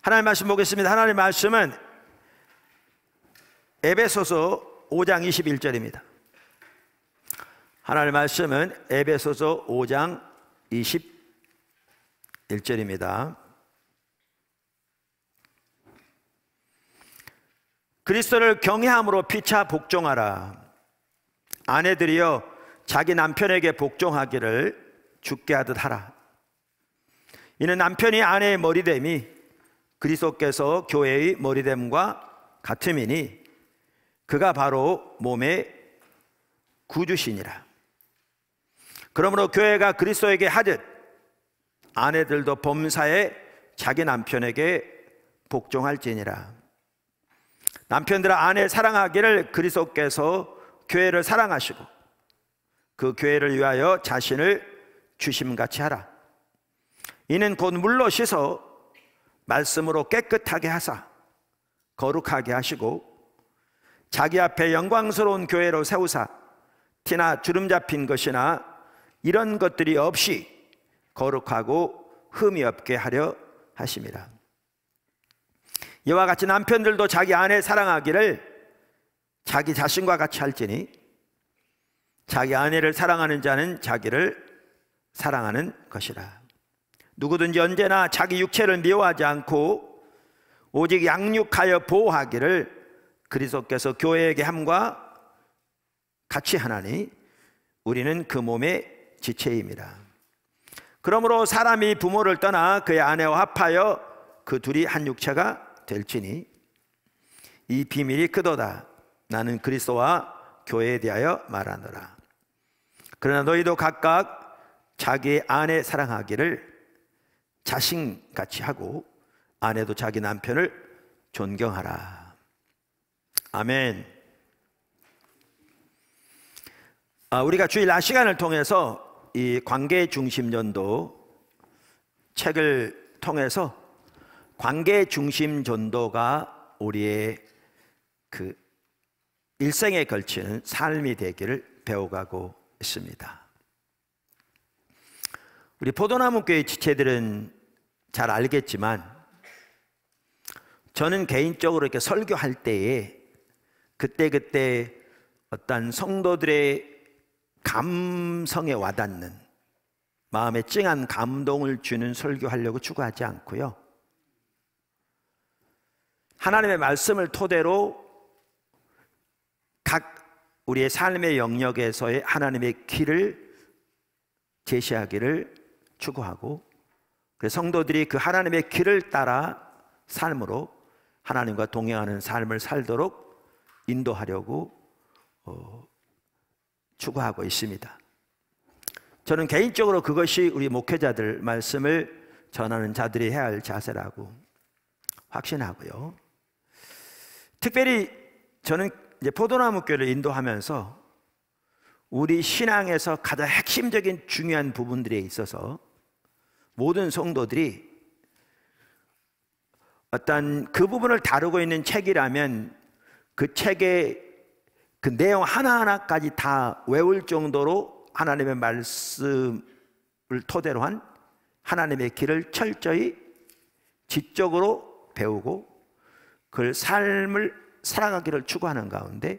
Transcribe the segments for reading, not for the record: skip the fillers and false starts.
하나님 말씀 보겠습니다. 하나님 말씀은 에베소서 5장 21절입니다. 하나님 말씀은 에베소서 5장 21절입니다. 그리스도를 경외함으로 피차 복종하라. 아내들이여 자기 남편에게 복종하기를 주께 하듯 하라. 이는 남편이 아내의 머리됨이 그리스도께서 교회의 머리됨과 같음이니 그가 바로 몸의 구주시니라. 그러므로 교회가 그리스도에게 하듯 아내들도 범사에 자기 남편에게 복종할지니라. 남편들아 아내 사랑하기를 그리스도께서 교회를 사랑하시고 그 교회를 위하여 자신을 주심같이 하라. 이는 곧 물로 씻어 말씀으로 깨끗하게 하사 거룩하게 하시고 자기 앞에 영광스러운 교회로 세우사 티나 주름 잡힌 것이나 이런 것들이 없이 거룩하고 흠이 없게 하려 하심이라. 이와 같이 남편들도 자기 아내 사랑하기를 자기 자신과 같이 할지니 자기 아내를 사랑하는 자는 자기를 사랑하는 것이라. 누구든지 언제나 자기 육체를 미워하지 않고 오직 양육하여 보호하기를 그리스도께서 교회에게 함과 같이 하나니 우리는 그 몸의 지체임이라. 그러므로 사람이 부모를 떠나 그의 아내와 합하여 그 둘이 한 육체가 될지니 이 비밀이 크도다. 나는 그리스도와 교회에 대하여 말하노라. 그러나 너희도 각각 자기의 아내 사랑하기를 자신같이 하고 아내도 자기 남편을 존경하라. 아멘. 우리가 주일 낮 시간을 통해서 이 관계중심전도 책을 통해서 관계중심전도가 우리의 그 일생에 걸치는 삶이 되기를 배워가고 있습니다. 우리 포도나무교회 지체들은 잘 알겠지만 저는 개인적으로 이렇게 설교할 때에 그때 어떤 성도들의 감성에 와닿는 마음에 찡한 감동을 주는 설교하려고 추구하지 않고요, 하나님의 말씀을 토대로 각 우리의 삶의 영역에서의 하나님의 길을 제시하기를 추구하고, 그래서 성도들이 그 하나님의 길을 따라 삶으로 하나님과 동행하는 삶을 살도록 인도하려고 추구하고 있습니다. 저는 개인적으로 그것이 우리 목회자들 말씀을 전하는 자들이 해야 할 자세라고 확신하고요. 특별히 저는 이제 포도나무 교회를 인도하면서 우리 신앙에서 가장 핵심적인 중요한 부분들에 있어서 모든 성도들이 어떤 그 부분을 다루고 있는 책이라면 그 책의 그 내용 하나하나까지 다 외울 정도로 하나님의 말씀을 토대로 한 하나님의 길을 철저히 지적으로 배우고 그 삶을 살아가기를 추구하는 가운데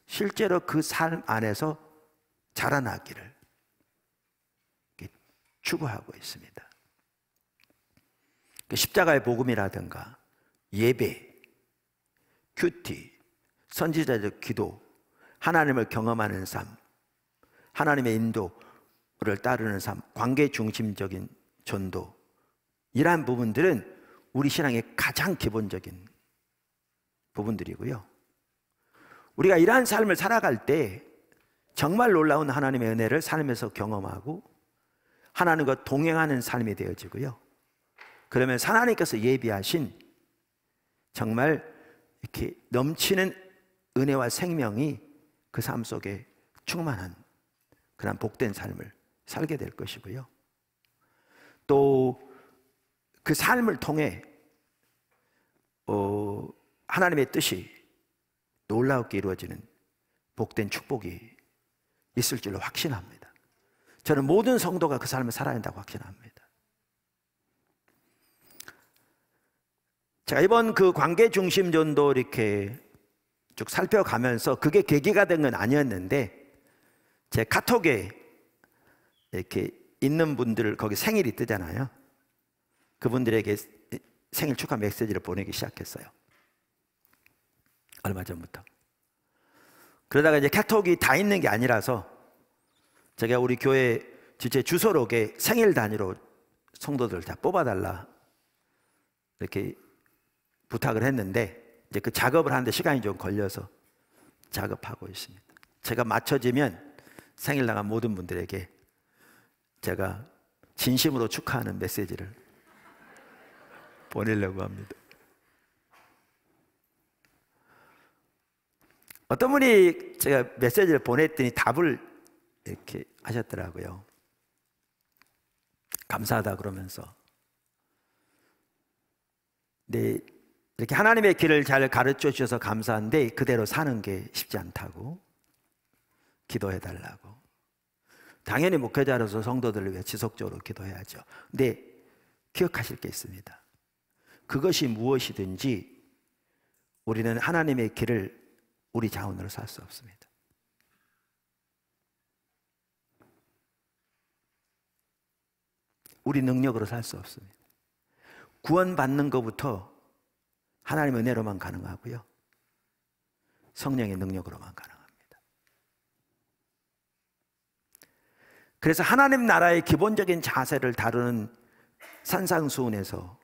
실제로 그 삶 안에서 자라나기를 추구하고 있습니다. 십자가의 복음이라든가 예배, 큐티, 선지자적 기도, 하나님을 경험하는 삶, 하나님의 인도를 따르는 삶, 관계 중심적인 전도, 이러한 부분들은 우리 신앙의 가장 기본적인 부분들이고요. 우리가 이러한 삶을 살아갈 때 정말 놀라운 하나님의 은혜를 삶에서 경험하고 하나님과 동행하는 삶이 되어지고요. 그러면 하나님께서 예비하신 정말 이렇게 넘치는 은혜와 생명이 그 삶 속에 충만한 그런 복된 삶을 살게 될 것이고요. 또 그 삶을 통해 하나님의 뜻이 놀랍게 이루어지는 복된 축복이 있을 줄로 확신합니다. 저는 모든 성도가 그 삶을 살아야 한다고 확신합니다. 제가 이번 그 관계 중심 전도 이렇게 쭉 살펴가면서 그게 계기가 된 건 아니었는데, 제 카톡에 이렇게 있는 분들 거기 생일이 뜨잖아요. 그분들에게 생일 축하 메시지를 보내기 시작했어요. 얼마 전부터. 그러다가 이제 카톡이 다 있는 게 아니라서 제가 우리 교회 제 주소록에 생일 단위로 성도들 다 뽑아달라 이렇게 부탁을 했는데, 이제 그 작업을 하는데 시간이 좀 걸려서 작업하고 있습니다. 제가 맞춰지면 생일 나간 모든 분들에게 제가 진심으로 축하하는 메시지를 보내려고 합니다. 어떤 분이 제가 메시지를 보냈더니 답을 이렇게 하셨더라고요. 감사하다 그러면서. 네, 이렇게 하나님의 길을 잘 가르쳐 주셔서 감사한데 그대로 사는 게 쉽지 않다고 기도해 달라고. 당연히 목회자로서 성도들을 위해 지속적으로 기도해야죠. 근데 기억하실 게 있습니다. 그것이 무엇이든지 우리는 하나님의 길을 우리 자원으로 살 수 없습니다. 우리 능력으로 살 수 없습니다. 구원받는 것부터 하나님의 은혜로만 가능하고요, 성령의 능력으로만 가능합니다. 그래서 하나님 나라의 기본적인 자세를 다루는 산상수훈에서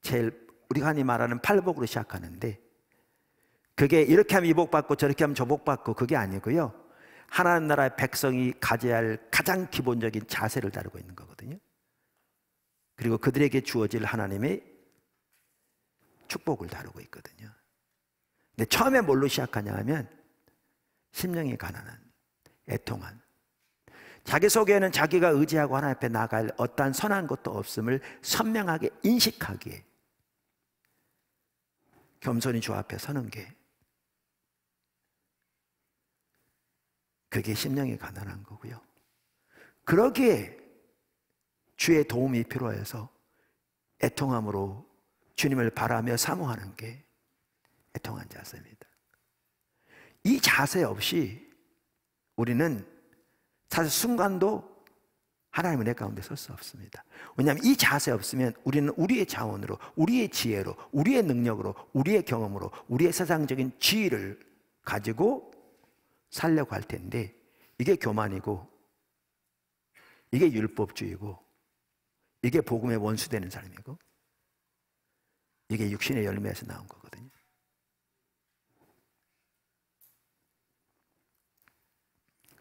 제일 우리가 흔히 말하는 팔복으로 시작하는데, 그게 이렇게 하면 이복받고 저렇게 하면 저복받고 그게 아니고요, 하나님 나라의 백성이 가져야 할 가장 기본적인 자세를 다루고 있는 거거든요. 그리고 그들에게 주어질 하나님의 축복을 다루고 있거든요. 근데 처음에 뭘로 시작하냐 하면 심령이 가난한, 애통한, 자기 속에는 자기가 의지하고 하나님 앞에 나갈 어떠한 선한 것도 없음을 선명하게 인식하기에 겸손히 주 앞에 서는 게, 그게 심령이 가난한 거고요. 그러기에 주의 도움이 필요해서 애통함으로 주님을 바라며 사모하는 게 애통한 자세입니다. 이 자세 없이 우리는 사실 순간도 하나님의 은혜 가운데 설 수 없습니다. 왜냐하면 이 자세 없으면 우리는 우리의 자원으로, 우리의 지혜로, 우리의 능력으로, 우리의 경험으로, 우리의 세상적인 지위를 가지고 살려고 할 텐데, 이게 교만이고, 이게 율법주의고, 이게 복음의 원수되는 삶이고, 이게 육신의 열매에서 나온 거거든요.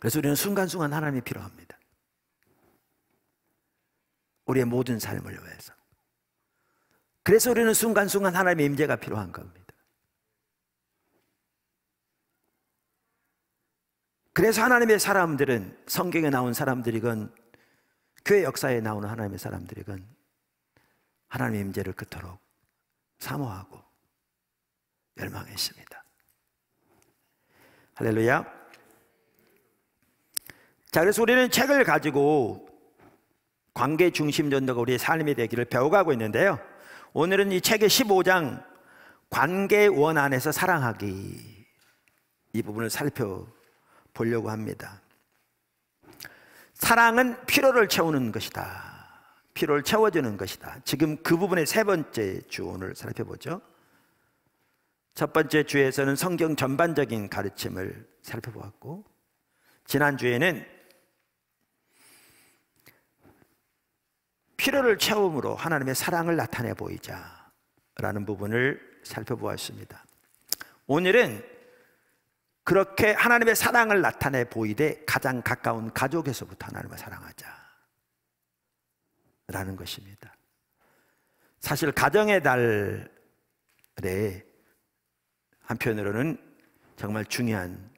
그래서 우리는 순간순간 하나님이 필요합니다. 우리의 모든 삶을 위해서. 그래서 우리는 순간순간 하나님의 임재가 필요한 겁니다. 그래서 하나님의 사람들은, 성경에 나온 사람들이건 교회 역사에 나오는 하나님의 사람들이건 하나님의 임재를 그토록 사모하고 열망했습니다. 할렐루야. 자, 그래서 우리는 책을 가지고 관계 중심 전도가 우리의 삶이 되기를 배워가고 있는데요, 오늘은 이 책의 15장 관계원 안에서 사랑하기, 이 부분을 살펴보려고 합니다. 사랑은 필요를 채우는 것이다. 필요를 채워주는 것이다. 지금 그 부분의 세 번째 주오늘 살펴보죠. 첫 번째 주에서는 성경 전반적인 가르침을 살펴보았고, 지난주에는 필요를 채움으로 하나님의 사랑을 나타내 보이자 라는 부분을 살펴보았습니다. 오늘은 그렇게 하나님의 사랑을 나타내 보이되 가장 가까운 가족에서부터 하나님을 사랑하자 라는 것입니다. 사실 가정의 달에 한편으로는 정말 중요한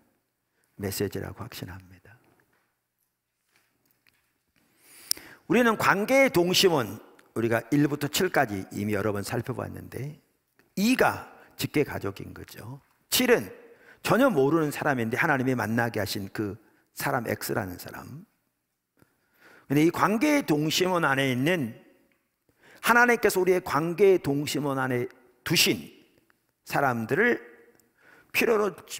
메시지라고 확신합니다. 우리는 관계의 동심원, 우리가 1부터 7까지 이미 여러 번 살펴봤는데, 2가 직계 가족인 거죠. 7은 전혀 모르는 사람인데 하나님이 만나게 하신 그 사람 X라는 사람. 근데 이 관계의 동심원 안에 있는, 하나님께서 우리의 관계의 동심원 안에 두신 사람들을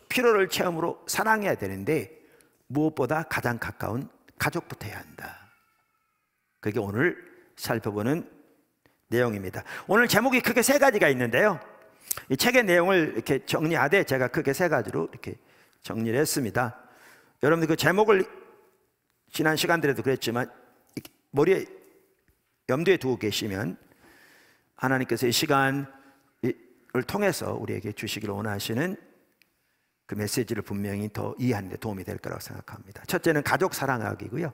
필요를 체험으로 사랑해야 되는데 무엇보다 가장 가까운 가족부터 해야 한다. 그게 오늘 살펴보는 내용입니다. 오늘 제목이 크게 세 가지가 있는데요, 이 책의 내용을 이렇게 정리하되 제가 크게 세 가지로 이렇게 정리를 했습니다. 여러분들 그 제목을 지난 시간들에도 그랬지만 머리에 염두에 두고 계시면 하나님께서 이 시간을 통해서 우리에게 주시기를 원하시는 그 메시지를 분명히 더 이해하는 데 도움이 될 거라고 생각합니다. 첫째는 가족 사랑하기고요,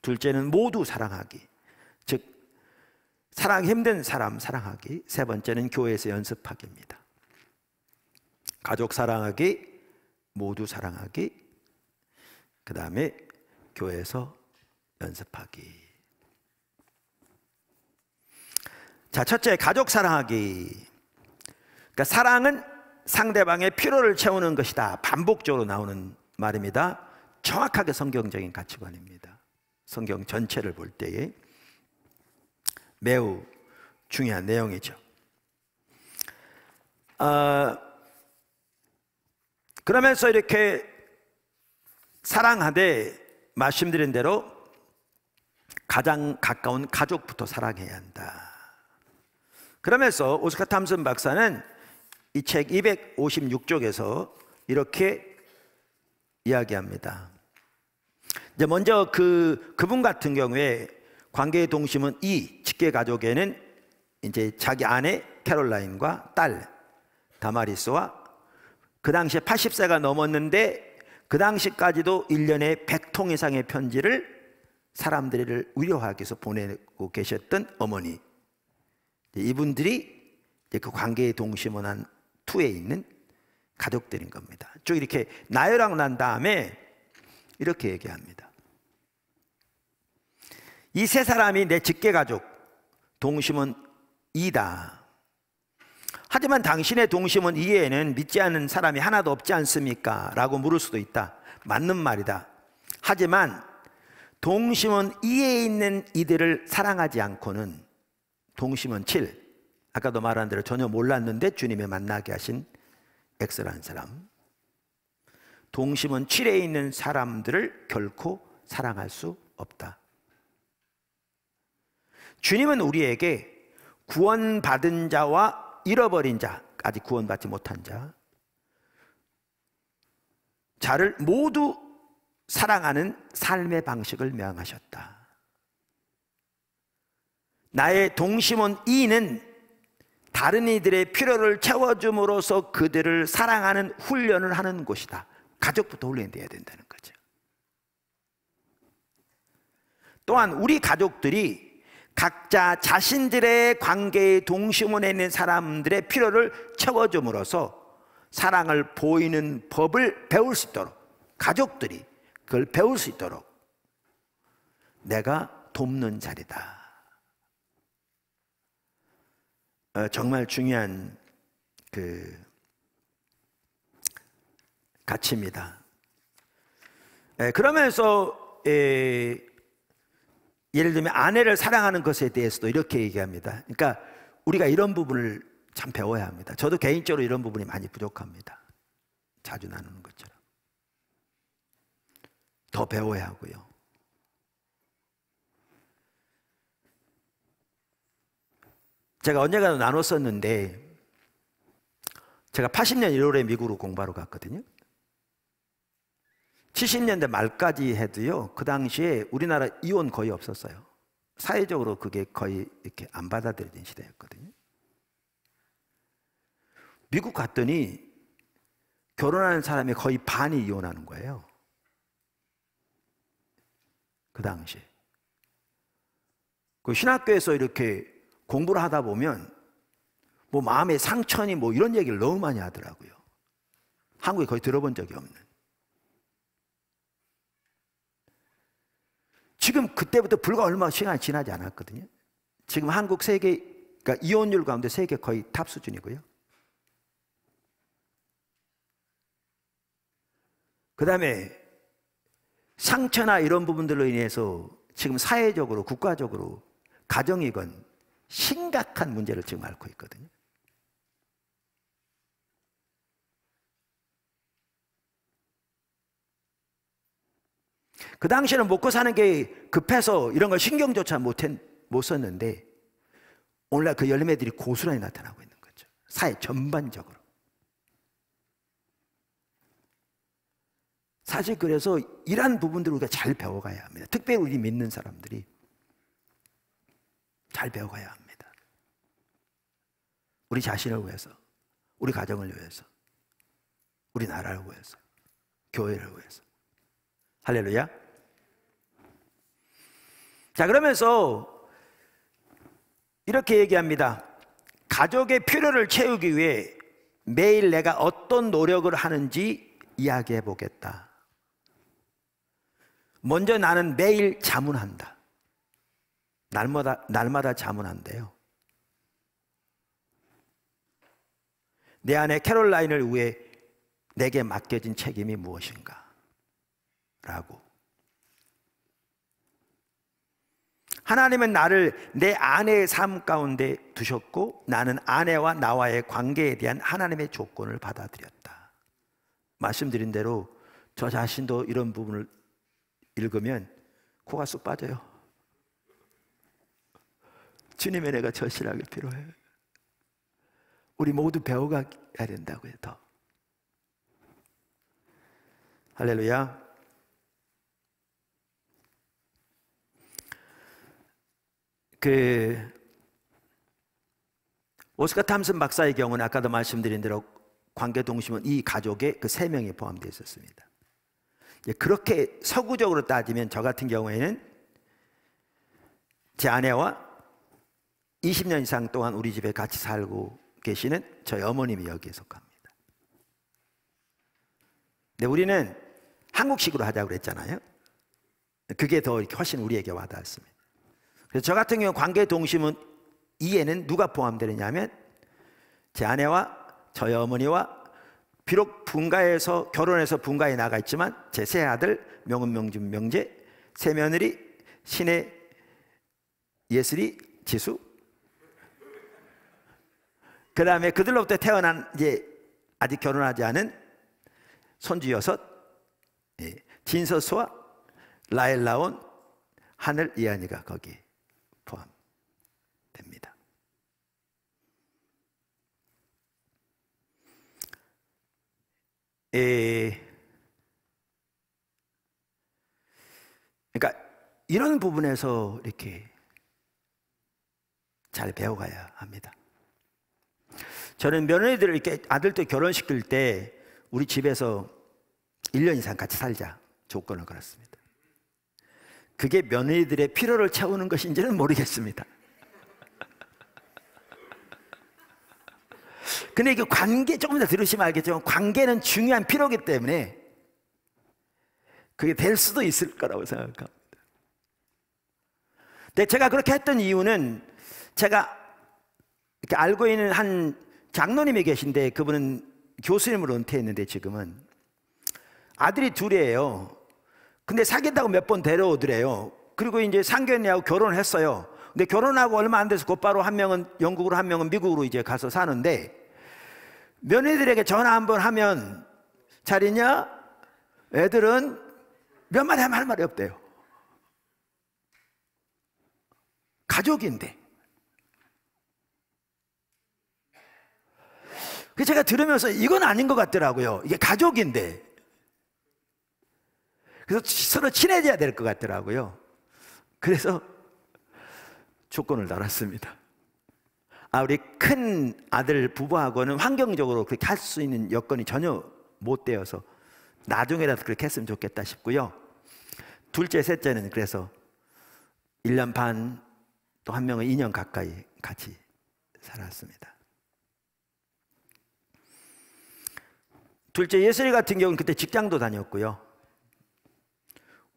둘째는 모두 사랑하기, 즉 사랑하기 힘든 사람 사랑하기, 세 번째는 교회에서 연습하기입니다. 가족 사랑하기, 모두 사랑하기, 그 다음에 교회에서 연습하기. 자, 첫째, 가족 사랑하기. 그러니까 사랑은 상대방의 필요를 채우는 것이다. 반복적으로 나오는 말입니다. 정확하게 성경적인 가치관입니다. 성경 전체를 볼 때에 매우 중요한 내용이죠. 그러면서 이렇게 사랑하되 말씀드린 대로 가장 가까운 가족부터 사랑해야 한다. 그러면서 오스카 탐슨 박사는 이 책 256쪽에서 이렇게 이야기합니다. 이제 먼저 그분 같은 경우에 관계의 동심은 이 직계 가족에는 이제 자기 아내 캐롤라인과 딸 다마리스와 그 당시에 80세가 넘었는데 그 당시까지도 1년에 100통 이상의 편지를 사람들을 위로하기 위해서 보내고 계셨던 어머니, 이분들이 이제 그 관계의 동심원 한 투에 있는 가족들인 겁니다. 쭉 이렇게 나열하고 난 다음에 이렇게 얘기합니다. 이 세 사람이 내 직계가족 동심원 2다. 하지만 당신의 동심원 2에는 믿지 않는 사람이 하나도 없지 않습니까? 라고 물을 수도 있다. 맞는 말이다. 하지만 동심원 2에 있는 이들을 사랑하지 않고는 동심원 7, 아까도 말한 대로 전혀 몰랐는데 주님의 만나게 하신 X라는 사람, 동심원 7에 있는 사람들을 결코 사랑할 수 없다. 주님은 우리에게 구원받은 자와 잃어버린 자, 아직 구원받지 못한 자를 모두 사랑하는 삶의 방식을 명하셨다. 나의 동심원 2는 다른 이들의 필요를 채워줌으로써 그들을 사랑하는 훈련을 하는 곳이다. 가족부터 훈련돼야 된다는 거죠. 또한 우리 가족들이 각자 자신들의 관계의 동심원에 있는 사람들의 필요를 채워줌으로써 사랑을 보이는 법을 배울 수 있도록, 가족들이 그걸 배울 수 있도록 내가 돕는 자리다. 정말 중요한 가치입니다. 그러면서 예를 들면 아내를 사랑하는 것에 대해서도 이렇게 얘기합니다. 그러니까 우리가 이런 부분을 참 배워야 합니다. 저도 개인적으로 이런 부분이 많이 부족합니다. 자주 나누는 것처럼 더 배워야 하고요. 제가 언젠가 나눴었는데, 제가 80년 1월에 미국으로 공부하러 갔거든요. 70년대 말까지 해도요, 그 당시에 우리나라 이혼 거의 없었어요. 사회적으로 그게 거의 이렇게 안 받아들여진 시대였거든요. 미국 갔더니 결혼하는 사람이 거의 반이 이혼하는 거예요. 그 당시에. 그 신학교에서 이렇게 공부를 하다 보면 뭐 마음의 상처니 뭐 이런 얘기를 너무 많이 하더라고요. 한국에 거의 들어본 적이 없는. 지금 그때부터 불과 얼마 시간이 지나지 않았거든요. 지금 한국 세계, 그러니까 이혼율 가운데 세계 거의 탑 수준이고요. 그 다음에 상처나 이런 부분들로 인해서 지금 사회적으로, 국가적으로, 가정이건 심각한 문제를 지금 앓고 있거든요. 그 당시에는 먹고 사는 게 급해서 이런 걸 신경조차 못 썼는데 오늘날 그 열매들이 고스란히 나타나고 있는 거죠. 사회 전반적으로. 사실 그래서 이러한 부분들을 우리가 잘 배워가야 합니다. 특별히 우리 믿는 사람들이 잘 배워가야 합니다. 우리 자신을 위해서, 우리 가정을 위해서, 우리 나라를 위해서, 교회를 위해서. 할렐루야. 자, 그러면서 이렇게 얘기합니다. 가족의 필요를 채우기 위해 매일 내가 어떤 노력을 하는지 이야기해 보겠다. 먼저 나는 매일 자문한다. 날마다 자문한대요. 내 아내 캐롤라인을 위해 내게 맡겨진 책임이 무엇인가? 라고. 하나님은 나를 내 아내의 삶 가운데 두셨고 나는 아내와 나와의 관계에 대한 하나님의 조건을 받아들였다. 말씀드린 대로 저 자신도 이런 부분을 읽으면 코가 쑥 빠져요. 주님의 은혜가 절실하게 필요해요. 우리 모두 배워가야 된다고요. 더. 할렐루야. 오스카 탐슨 박사의 경우는 아까도 말씀드린 대로 관계동심은 이 가족의 그 3명이 포함되어 있었습니다. 그렇게 서구적으로 따지면 저 같은 경우에는 제 아내와 20년 이상 동안 우리 집에 같이 살고 계시는 저희 어머님이 여기에 속합니다. 근데 우리는 한국식으로 하자고 그랬잖아요. 그게 더 이렇게 훨씬 우리에게 와닿았습니다. 그래서 저 같은 경우 관계 동심은 이에는 누가 포함되느냐면 제 아내와 저희 어머니와 비록 분가해서 결혼해서 분가에 나가 있지만 제 세 아들 명은 명준 명재, 세 며느리 신혜 예슬이 지수, 그 다음에 그들로부터 태어난 이제 아직 결혼하지 않은 손주 6, 진서수와 라엘 나온 하늘 이한이가 거기에 포함됩니다. 그러니까 이런 부분에서 이렇게 잘 배워가야 합니다. 저는 며느리들을 이렇게 아들도 결혼시킬 때 우리 집에서 1년 이상 같이 살자 조건을 걸었습니다. 그게 며느리들의 필요를 채우는 것인지는 모르겠습니다. 근데 그 관계 조금 더 들으시면 알겠지만 관계는 중요한 필요이기 때문에 그게 될 수도 있을 거라고 생각합니다. 근데 제가 그렇게 했던 이유는 제가 이렇게 알고 있는 한 장로님이 계신데 그분은 교수님으로 은퇴했는데 지금은 아들이 2이에요. 근데 사귄다고 몇 번 데려오더래요. 그리고 이제 상견례하고 결혼을 했어요. 근데 결혼하고 얼마 안 돼서 곧바로 한 명은 영국으로 한 명은 미국으로 이제 가서 사는데 며느리들에게 전화 한번 하면 잘 있냐? 애들은 몇 마디 하면 할 말이 없대요. 가족인데. 그래서 제가 들으면서 이건 아닌 것 같더라고요. 이게 가족인데. 그래서 서로 친해져야 될 것 같더라고요. 그래서 조건을 달았습니다. 우리 큰 아들 부부하고는 환경적으로 그렇게 할 수 있는 여건이 전혀 못 되어서 나중에라도 그렇게 했으면 좋겠다 싶고요. 둘째, 셋째는 그래서 1년 반, 또 한 명은 2년 가까이 같이 살았습니다. 둘째 예슬이 같은 경우는 그때 직장도 다녔고요.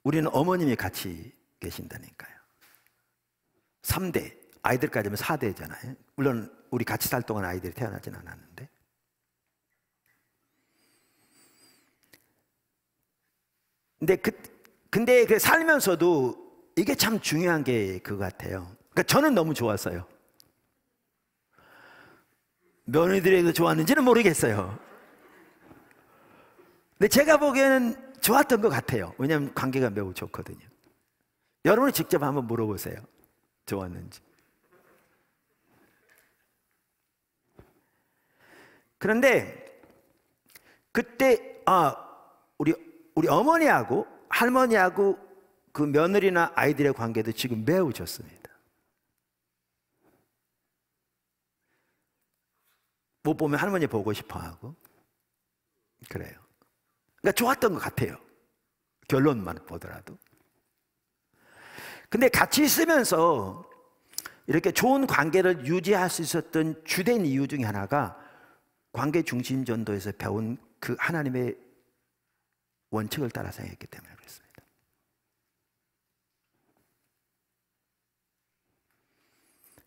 우리는 어머님이 같이 계신다니까요. 3대, 아이들까지 하면 4대잖아요. 물론 우리 같이 살 동안 아이들이 태어나진 않았는데. 근데 그 살면서도 이게 참 중요한 게 그거 같아요. 그러니까 저는 너무 좋았어요. 며느리들에게도 좋았는지는 모르겠어요. 근데 제가 보기에는 좋았던 것 같아요. 왜냐하면 관계가 매우 좋거든요. 여러분이 직접 한번 물어보세요. 좋았는지. 그런데 그때 우리 어머니하고 할머니하고 그 며느리나 아이들의 관계도 지금 매우 좋습니다. 못 보면 할머니 보고 싶어 하고 그래요. 그러니까 좋았던 것 같아요. 결론만 보더라도. 근데 같이 있으면서 이렇게 좋은 관계를 유지할 수 있었던 주된 이유 중에 하나가 관계 중심 전도에서 배운 그 하나님의 원칙을 따라서 했기 때문에 그렇습니다.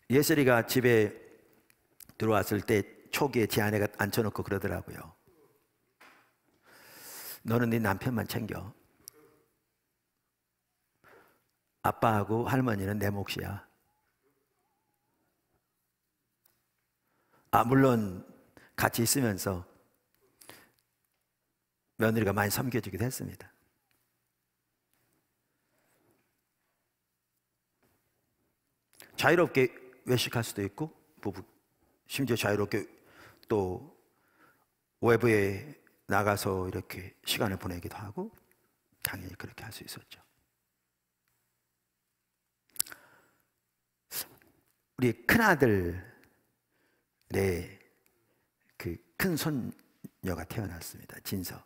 예슬이가 집에 들어왔을 때 초기에 제 아내가 앉혀놓고 그러더라고요. 너는 네 남편만 챙겨. 아빠하고 할머니는 내 몫이야. 물론 같이 있으면서 며느리가 많이 섬겨주기도 했습니다. 자유롭게 외식할 수도 있고 심지어 자유롭게 또 외부에 나가서 이렇게 시간을 보내기도 하고 당연히 그렇게 할 수 있었죠. 우리 큰아들의 그 큰 손녀가 태어났습니다. 진서.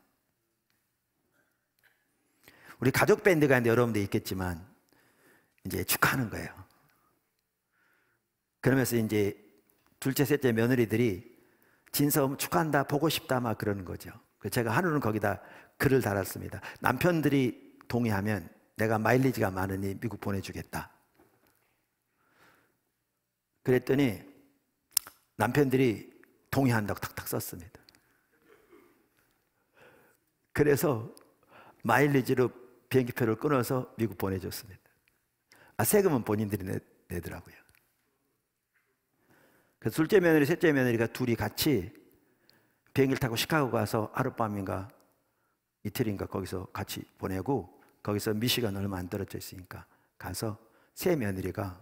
우리 가족 밴드가 있는데 여러분도 있겠지만 이제 축하하는 거예요. 그러면서 이제 둘째, 셋째 며느리들이 진서 축하한다, 보고 싶다 막 그러는 거죠. 제가 하루는 거기다 글을 달았습니다. 남편들이 동의하면 내가 마일리지가 많으니 미국 보내주겠다. 그랬더니 남편들이 동의한다고 탁탁 썼습니다. 그래서 마일리지로 비행기표를 끊어서 미국 보내줬습니다. 세금은 본인들이 내더라고요. 그래서 둘째 며느리, 셋째 며느리가 둘이 같이 비행기를 타고 시카고 가서 하룻밤인가 이틀인가 거기서 같이 보내고 거기서 미시간 얼마 안 떨어져 있으니까 가서 세 며느리가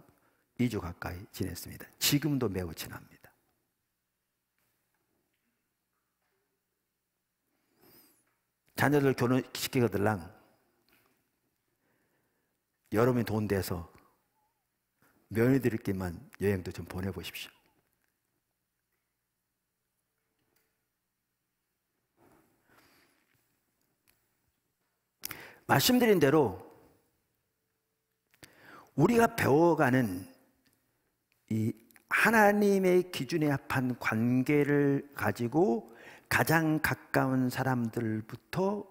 2주 가까이 지냈습니다. 지금도 매우 친합니다. 자녀들 결혼시키거들랑 여러분이 돈 내서 며느리들끼리만 여행도 좀 보내보십시오. 말씀드린 대로 우리가 배워가는 이 하나님의 기준에 합한 관계를 가지고 가장 가까운 사람들부터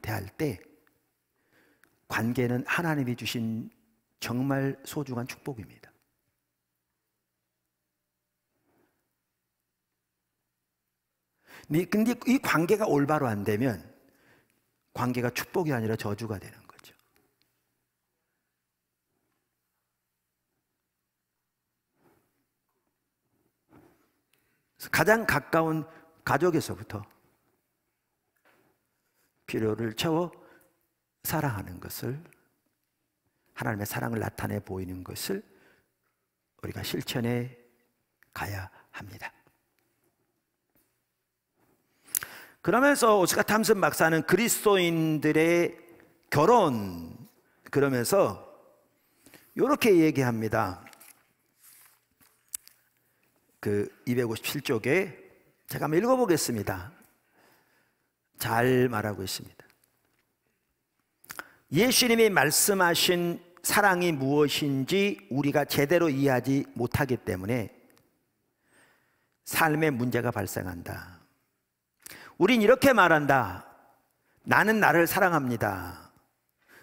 대할 때 관계는 하나님이 주신 정말 소중한 축복입니다. 근데 이 관계가 올바로 안 되면 관계가 축복이 아니라 저주가 되는 거죠. 그래서 가장 가까운 가족에서부터 필요를 채워 사랑하는 것을, 하나님의 사랑을 나타내 보이는 것을 우리가 실천해 가야 합니다. 그러면서 오스카 탐슨 박사는 그리스도인들의 결혼, 그러면서 이렇게 얘기합니다. 그 257쪽에 제가 한번 읽어보겠습니다. 잘 말하고 있습니다. 예수님이 말씀하신 사랑이 무엇인지 우리가 제대로 이해하지 못하기 때문에 삶에 문제가 발생한다. 우린 이렇게 말한다. 나는 나를 사랑합니다.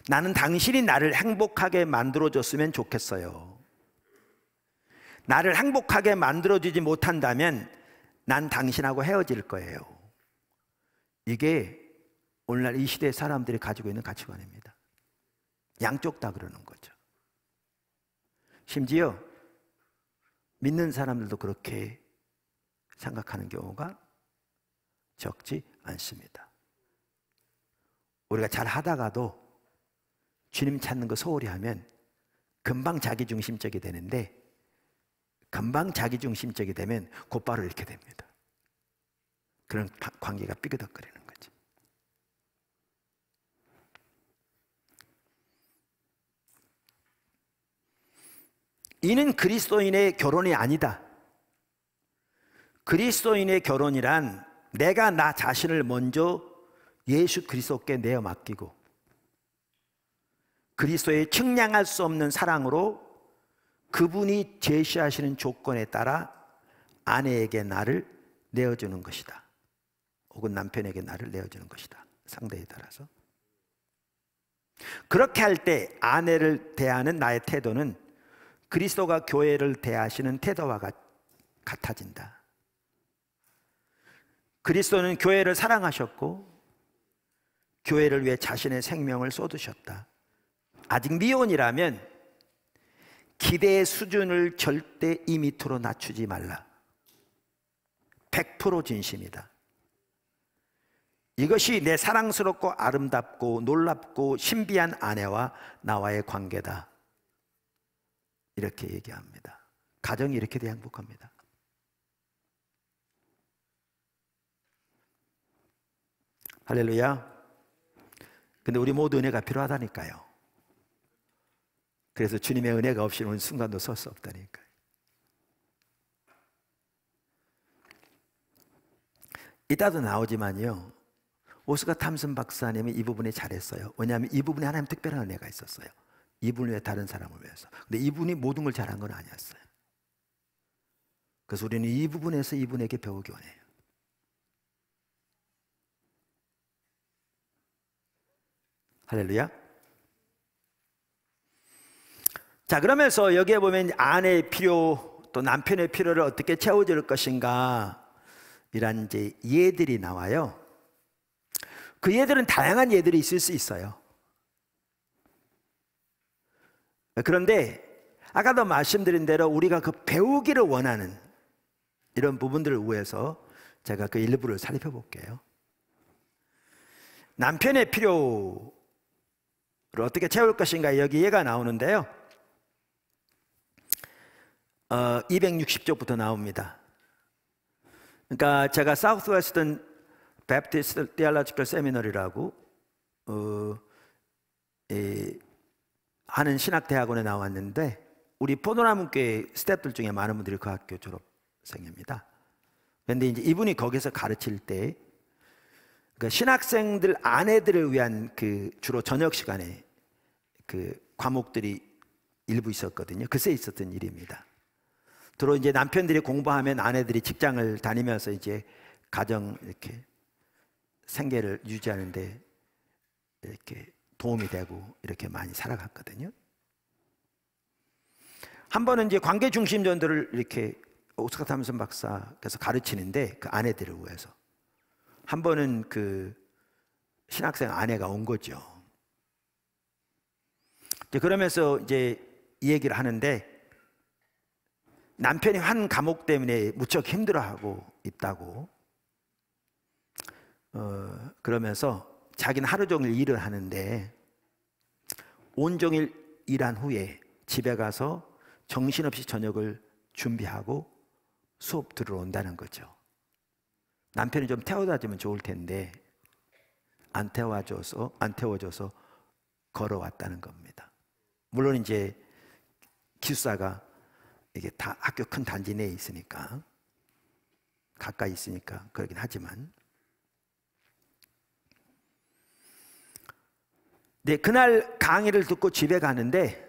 나는 당신이 나를 행복하게 만들어줬으면 좋겠어요. 나를 행복하게 만들어주지 못한다면 난 당신하고 헤어질 거예요. 이게 오늘날 이 시대 사람들이 가지고 있는 가치관입니다. 양쪽 다 그러는 거죠. 심지어 믿는 사람들도 그렇게 생각하는 경우가 적지 않습니다. 우리가 잘 하다가도 주님 찾는 거 소홀히 하면 금방 자기중심적이 되는데, 금방 자기중심적이 되면 곧바로 잃게 됩니다. 그런 관계가 삐그덕거리는 거죠. 이는 그리스도인의 결혼이 아니다. 그리스도인의 결혼이란 내가 나 자신을 먼저 예수 그리스도께 내어 맡기고 그리스도의 측량할 수 없는 사랑으로 그분이 제시하시는 조건에 따라 아내에게 나를 내어주는 것이다. 혹은 남편에게 나를 내어주는 것이다. 상대에 따라서. 그렇게 할 때 아내를 대하는 나의 태도는 그리스도가 교회를 대하시는 태도와 같아진다. 그리스도는 교회를 사랑하셨고 교회를 위해 자신의 생명을 쏟으셨다. 아직 미혼이라면 기대의 수준을 절대 이 밑으로 낮추지 말라. 100% 진심이다. 이것이 내 사랑스럽고 아름답고 놀랍고 신비한 아내와 나와의 관계다. 이렇게 얘기합니다. 가정이 이렇게 돼야 행복합니다. 할렐루야. 근데 우리 모두 은혜가 필요하다니까요. 그래서 주님의 은혜가 없이는 어느 순간도 설 수 없다니까요. 이따도 나오지만요, 오스카 탐슨 박사님이 이 부분에 잘했어요. 왜냐하면 이 부분에 하나님 특별한 은혜가 있었어요. 이분을 위해 다른 사람을 위해서. 근데 이분이 모든 걸 잘한 건 아니었어요. 그래서 우리는 이 부분에서 이분에게 배우기 원해요. 할렐루야. 자, 그러면서 여기에 보면 아내의 필요 또 남편의 필요를 어떻게 채워줄 것인가 이란 이제 예들이 나와요. 그 예들은 다양한 예들이 있을 수 있어요. 그런데 아까도 말씀드린 대로 우리가 그 배우기를 원하는 이런 부분들을 위해서 제가 그 일부를 살펴볼게요. 남편의 필요를 어떻게 채울 것인가, 여기 예가 나오는데요. 260쪽부터 나옵니다. 그러니까 제가 사우스웨스턴 베프티스트 디알로지컬 세미너리라고 하는 신학대학원에 나왔는데, 우리 포도나무교회 스태프들 중에 많은 분들이 그 학교 졸업생입니다. 그런데 이제 이분이 거기서 가르칠 때 그러니까 신학생들 아내들을 위한 그 주로 저녁 시간에 그 과목들이 일부 있었거든요. 그새 있었던 일입니다. 주로 이제 남편들이 공부하면 아내들이 직장을 다니면서 이제 가정 이렇게 생계를 유지하는데 이렇게 도움이 되고 이렇게 많이 살아갔거든요. 한 번은 이제 관계 중심 전도를 이렇게 오스카 탐슨 박사께서 가르치는데 그 아내들을 위해서, 한 번은 그 신학생 아내가 온 거죠. 이제 그러면서 이제 이 얘기를 하는데 남편이 한 과목 때문에 무척 힘들어하고 있다고. 그러면서 자기는 하루 종일 일을 하는데 온종일 일한 후에 집에 가서 정신없이 저녁을 준비하고 수업 들어온다는 거죠. 남편이 좀 태워다 주면 좋을 텐데 안 태워줘서 걸어왔다는 겁니다. 물론 이제 기숙사가 이게 다 학교 큰 단지 내에 있으니까, 가까이 있으니까 그러긴 하지만, 네, 그날 강의를 듣고 집에 가는데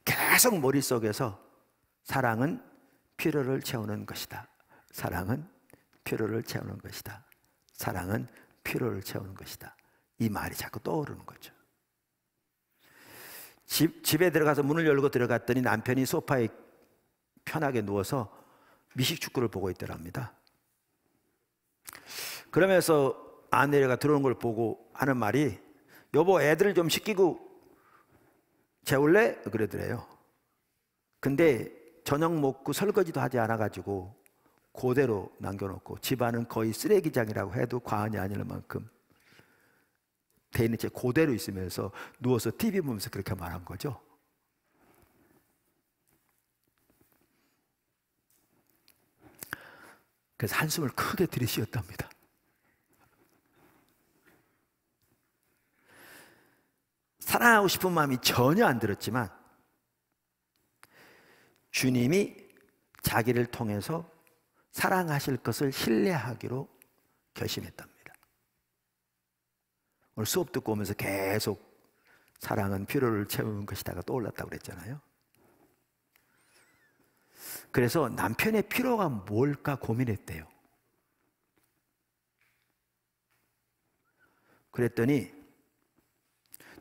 계속 머릿속에서 사랑은 필요를 채우는 것이다. 사랑은 필요를 채우는 것이다. 사랑은 필요를 채우는 것이다. 이 말이 자꾸 떠오르는 거죠. 집에 들어가서 문을 열고 들어갔더니 남편이 소파에 편하게 누워서 미식축구를 보고 있더랍니다. 그러면서 아내가 들어오는 걸 보고 하는 말이, 여보 애들을 좀 시키고 재울래? 그러더래요. 근데 저녁 먹고 설거지도 하지 않아가지고 그대로 남겨놓고 집안은 거의 쓰레기장이라고 해도 과언이 아닐 만큼 돼 있는 채 그대로 있으면서 누워서 TV 보면서 그렇게 말한 거죠. 그래서 한숨을 크게 들이쉬었답니다. 사랑하고 싶은 마음이 전혀 안 들었지만 주님이 자기를 통해서 사랑하실 것을 신뢰하기로 결심했답니다. 오늘 수업 듣고 오면서 계속 사랑은 피로를 채우는 것이다가 떠올랐다고 그랬잖아요. 그래서 남편의 피로가 뭘까 고민했대요. 그랬더니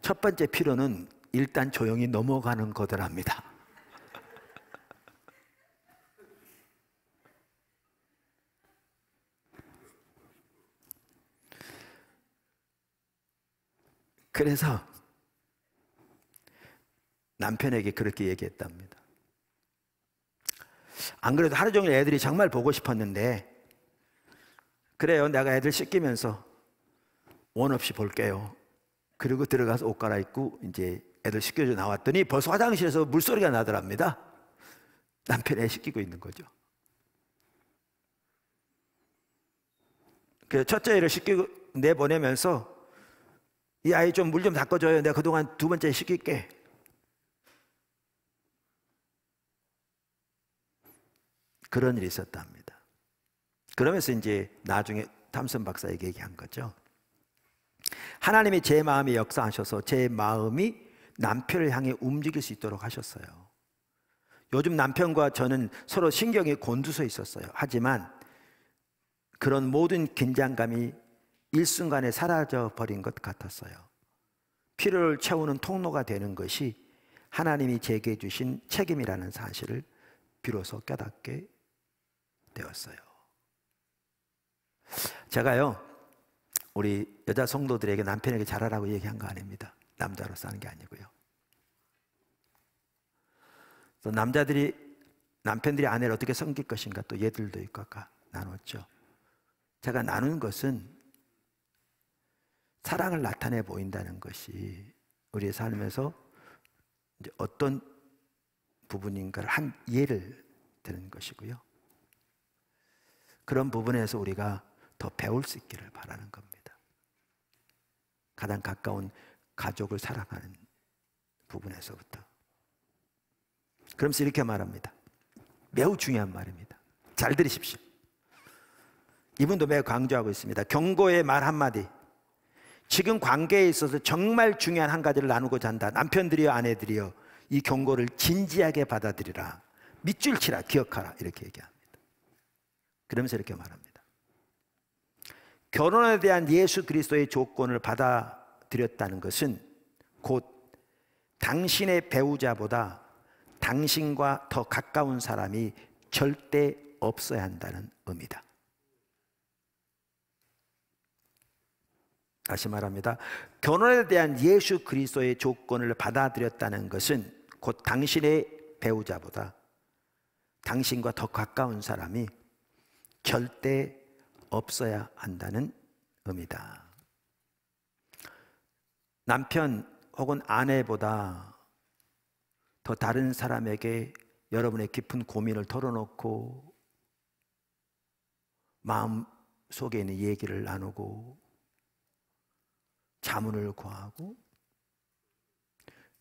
첫 번째 피로는 일단 조용히 넘어가는 거더랍니다. 그래서 남편에게 그렇게 얘기했답니다. 안 그래도 하루 종일 애들이 정말 보고 싶었는데, 그래요, 내가 애들 씻기면서 원 없이 볼게요. 그리고 들어가서 옷 갈아입고 이제 애들 씻겨줘 나왔더니 벌써 화장실에서 물소리가 나더랍니다. 남편이 애 씻기고 있는 거죠. 그래서 첫째 애를 씻기고 내보내면서 이 아이 좀 물 좀 닦아줘요. 내가 그동안 두 번째 씻길게. 그런 일이 있었답니다. 그러면서 이제 나중에 탐슨 박사에게 얘기한 거죠. 하나님이 제 마음에 역사하셔서 제 마음이 남편을 향해 움직일 수 있도록 하셨어요. 요즘 남편과 저는 서로 신경이 곤두서 있었어요. 하지만 그런 모든 긴장감이 일순간에 사라져 버린 것 같았어요. 필요를 채우는 통로가 되는 것이 하나님이 제게 주신 책임이라는 사실을 비로소 깨닫게 되었어요. 제가요, 우리 여자 성도들에게 남편에게 잘하라고 얘기한 거 아닙니다. 남자로서 하는 게 아니고요. 또 남편들이 아내를 어떻게 섬길 것인가, 또 예들도 있고 아까 나눴죠. 제가 나눈 것은 사랑을 나타내 보인다는 것이 우리의 삶에서 이제 어떤 부분인가를 한 예를 드는 것이고요. 그런 부분에서 우리가 더 배울 수 있기를 바라는 겁니다. 가장 가까운 가족을 사랑하는 부분에서부터. 그러면서 이렇게 말합니다. 매우 중요한 말입니다. 잘 들으십시오. 이분도 매우 강조하고 있습니다. 경고의 말 한마디. 지금 관계에 있어서 정말 중요한 한 가지를 나누고자 한다. 남편들이여 아내들이여 이 경고를 진지하게 받아들이라. 밑줄 치라, 기억하라, 이렇게 얘기합니다. 그러면서 이렇게 말합니다. 결혼에 대한 예수 그리스도의 조건을 받아들였다는 것은 곧 당신의 배우자보다 당신과 더 가까운 사람이 절대 없어야 한다는 의미다. 다시 말합니다. 결혼에 대한 예수 그리스도의 조건을 받아들였다는 것은 곧 당신의 배우자보다 당신과 더 가까운 사람이 절대 없어야 한다는 의미다. 남편 혹은 아내보다 더 다른 사람에게 여러분의 깊은 고민을 털어놓고 마음 속에 있는 얘기를 나누고 자문을 구하고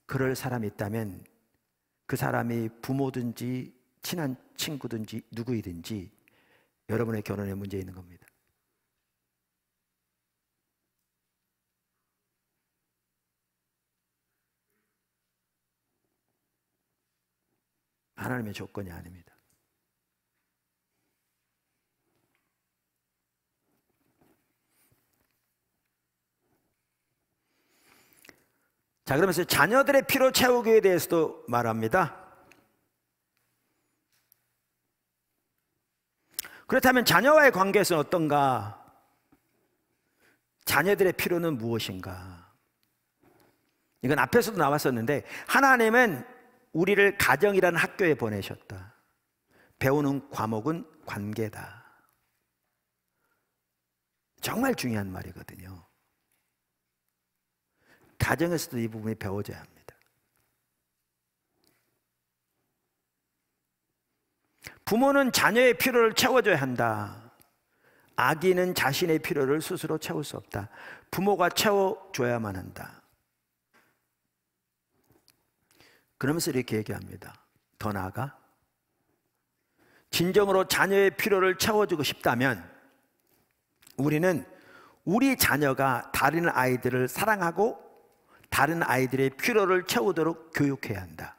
그럴 사람이 있다면 그 사람이 부모든지 친한 친구든지 누구이든지 여러분의 결혼에 문제 있는 겁니다. 하나님의 조건이 아닙니다. 자, 그러면서 자녀들의 피로 채우기에 대해서도 말합니다. 그렇다면 자녀와의 관계에서는 어떤가? 자녀들의 필요는 무엇인가? 이건 앞에서도 나왔었는데 하나님은 우리를 가정이라는 학교에 보내셨다. 배우는 과목은 관계다. 정말 중요한 말이거든요. 가정에서도 이 부분이 배워져야 합니다. 부모는 자녀의 필요를 채워줘야 한다. 아기는 자신의 필요를 스스로 채울 수 없다. 부모가 채워줘야만 한다. 그러면서 이렇게 얘기합니다. 더 나아가 진정으로 자녀의 필요를 채워주고 싶다면 우리는 우리 자녀가 다른 아이들을 사랑하고 다른 아이들의 필요를 채우도록 교육해야 한다.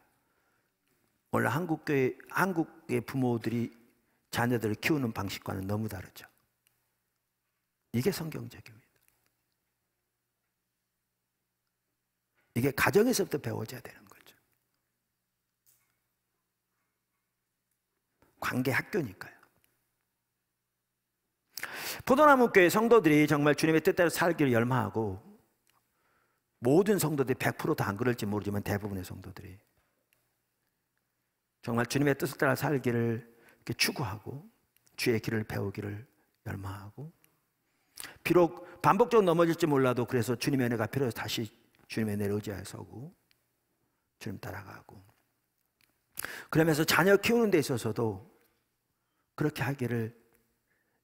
원래 한국의 부모들이 자녀들을 키우는 방식과는 너무 다르죠. 이게 성경적입니다. 이게 가정에서부터 배워져야 되는 거죠. 관계 학교니까요. 포도나무 교회 성도들이 정말 주님의 뜻대로 살기를 열망하고, 모든 성도들이 100% 다 안 그럴지 모르지만 대부분의 성도들이 정말 주님의 뜻을 따라 살기를 이렇게 추구하고 주의 길을 배우기를 열망하고, 비록 반복적으로 넘어질지 몰라도 그래서 주님의 은혜가 필요해서 다시 주님의 은혜를 의지하여 서고 주님 따라가고, 그러면서 자녀 키우는 데 있어서도 그렇게 하기를,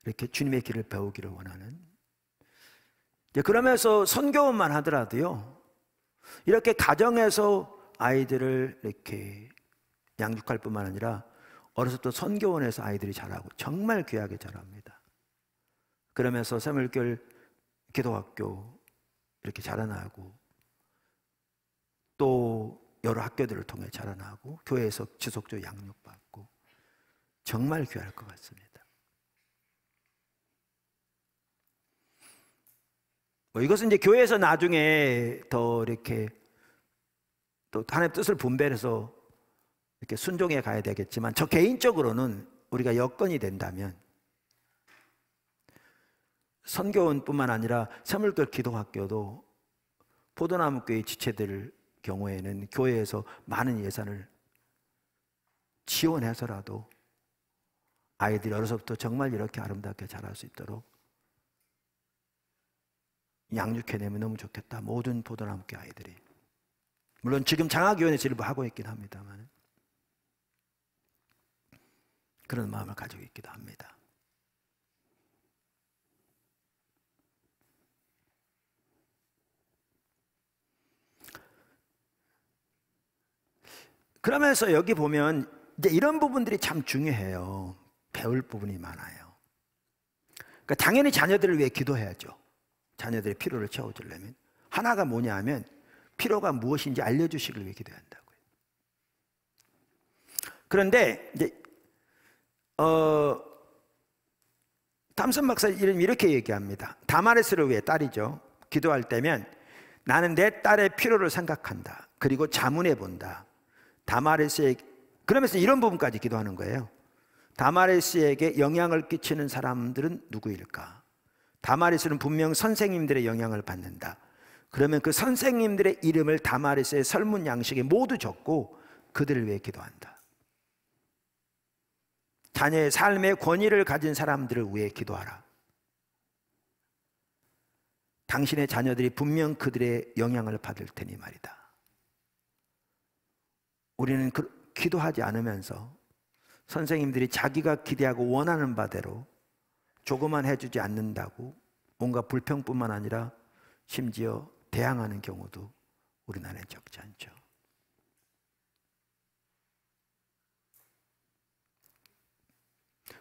이렇게 주님의 길을 배우기를 원하는, 그러면서 선교원만 하더라도요, 이렇게 가정에서 아이들을 이렇게 양육할 뿐만 아니라 어려서 또 선교원에서 아이들이 자라고 정말 귀하게 자랍니다. 그러면서 사무엘교회 기도학교 이렇게 자라나고, 또 여러 학교들을 통해 자라나고 교회에서 지속적으로 양육받고 정말 귀할 것 같습니다. 이것은 이제 교회에서 나중에 더 이렇게 또 하나님의 뜻을 분별해서 이렇게 순종해 가야 되겠지만, 저 개인적으로는 우리가 여건이 된다면 선교원뿐만 아니라 사무엘교회 기도학교도 포도나무 교회 지체들 경우에는 교회에서 많은 예산을 지원해서라도 아이들이 어려서부터 정말 이렇게 아름답게 자랄 수 있도록 양육해내면 너무 좋겠다. 모든 포도나무 교회 아이들이. 물론 지금 장학위원회에서 일부 하고 있긴 합니다만 그런 마음을 가지고 있기도 합니다. 그러면서 여기 보면 이제 이런 부분들이 참 중요해요. 배울 부분이 많아요. 그러니까 당연히 자녀들을 위해 기도해야죠. 자녀들의 필요를 채워주려면. 하나가 뭐냐 하면 필요가 무엇인지 알려주시길 위해 기도한다고요. 그런데 이제 탐슨 박사 이름 이렇게 얘기합니다. 다마리스를 위해, 딸이죠, 기도할 때면 나는 내 딸의 필요를 생각한다. 그리고 자문해 본다. 다마리스에게, 그러면서 이런 부분까지 기도하는 거예요. 다마리스에게 영향을 끼치는 사람들은 누구일까? 다마리스는 분명 선생님들의 영향을 받는다. 그러면 그 선생님들의 이름을 다마리스의 설문 양식에 모두 적고 그들을 위해 기도한다. 자녀의 삶의 권위를 가진 사람들을 위해 기도하라. 당신의 자녀들이 분명 그들의 영향을 받을 테니 말이다. 우리는 기도하지 않으면서 선생님들이 자기가 기대하고 원하는 바대로 조금만 해주지 않는다고 뭔가 불평뿐만 아니라 심지어 대항하는 경우도 우리나라에 적지 않죠.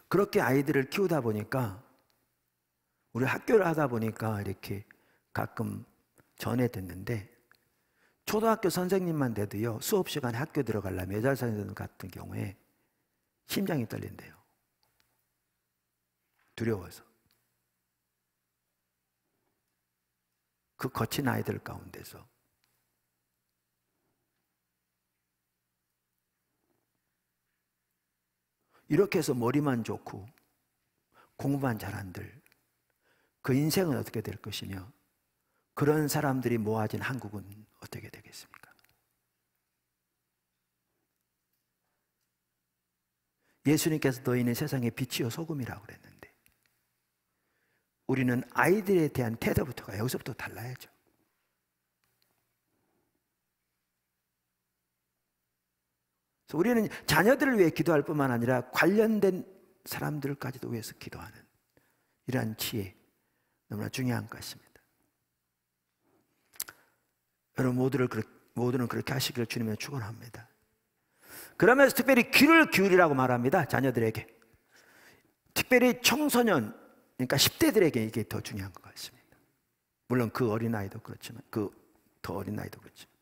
그렇게 아이들을 키우다 보니까, 우리 학교를 하다 보니까 이렇게 가끔 전해 듣는데, 초등학교 선생님만 돼도요, 수업 시간에 학교 들어가려면 여자 선생님 같은 경우에 심장이 떨린대요. 두려워서. 그 거친 아이들 가운데서 이렇게 해서 머리만 좋고 공부만 잘한들, 그 인생은 어떻게 될 것이며, 그런 사람들이 모아진 한국은 어떻게 되겠습니까? 예수님께서 너희는 세상의 빛이요 소금이라고 그랬는데, 우리는 아이들에 대한 태도부터가 여기서부터 달라야죠. 그래서 우리는 자녀들을 위해 기도할 뿐만 아니라 관련된 사람들까지도 위해서 기도하는 이러한 지혜, 너무나 중요한 것입니다. 여러분 모두는 그렇게 하시기를 주님의 축원합니다. 그러면서 특별히 귀를 기울이라고 말합니다. 자녀들에게. 특별히 청소년, 그러니까 10대들에게 이게 더 중요한 것 같습니다. 물론 그 어린아이도 그렇지만, 그 더 어린아이도 그렇지만.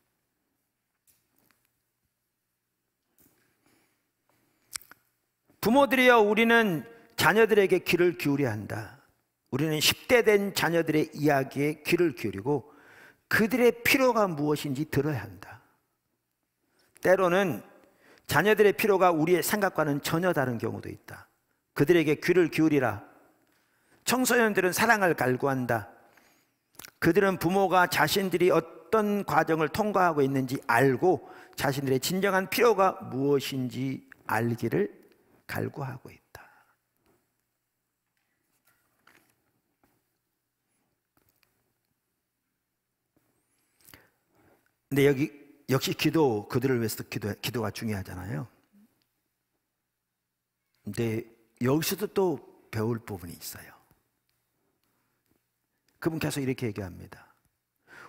부모들이여, 우리는 자녀들에게 귀를 기울여야 한다. 우리는 10대 된 자녀들의 이야기에 귀를 기울이고 그들의 필요가 무엇인지 들어야 한다. 때로는 자녀들의 필요가 우리의 생각과는 전혀 다른 경우도 있다. 그들에게 귀를 기울이라. 청소년들은 사랑을 갈구한다. 그들은 부모가 자신들이 어떤 과정을 통과하고 있는지 알고 자신들의 진정한 필요가 무엇인지 알기를 갈구하고 있다. 근데 여기 역시 그들을 위해서 기도가 중요하잖아요. 근데 여기서도 또 배울 부분이 있어요. 그분 계속 이렇게 얘기합니다.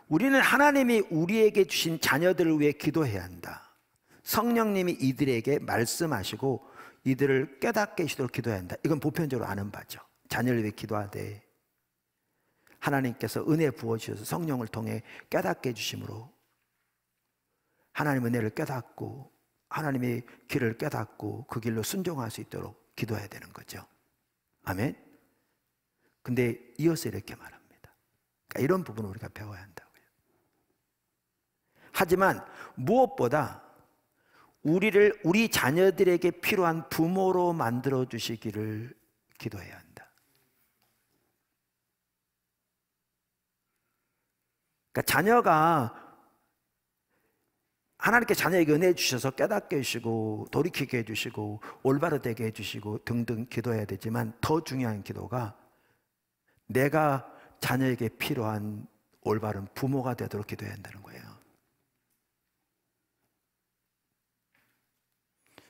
우리는 하나님이 우리에게 주신 자녀들을 위해 기도해야 한다. 성령님이 이들에게 말씀하시고 이들을 깨닫게 해주도록 기도해야 한다. 이건 보편적으로 아는 바죠. 자녀를 위해 기도하되 하나님께서 은혜 부어주셔서 성령을 통해 깨닫게 해주심으로 하나님의 은혜를 깨닫고 하나님의 길을 깨닫고 그 길로 순종할 수 있도록 기도해야 되는 거죠. 아멘. 근데 이어서 이렇게 말합니다. 그러니까 이런 부분을 우리가 배워야 한다고요. 하지만 무엇보다 우리 자녀들에게 필요한 부모로 만들어 주시기를 기도해야 한다. 그러니까 자녀가 하나님께 자녀에게 은혜 주셔서 깨닫게 해주시고 돌이키게 해주시고 올바로 되게 해주시고 등등 기도해야 되지만 더 중요한 기도가 내가 자녀에게 필요한 올바른 부모가 되도록 기도해야 한다는 거예요.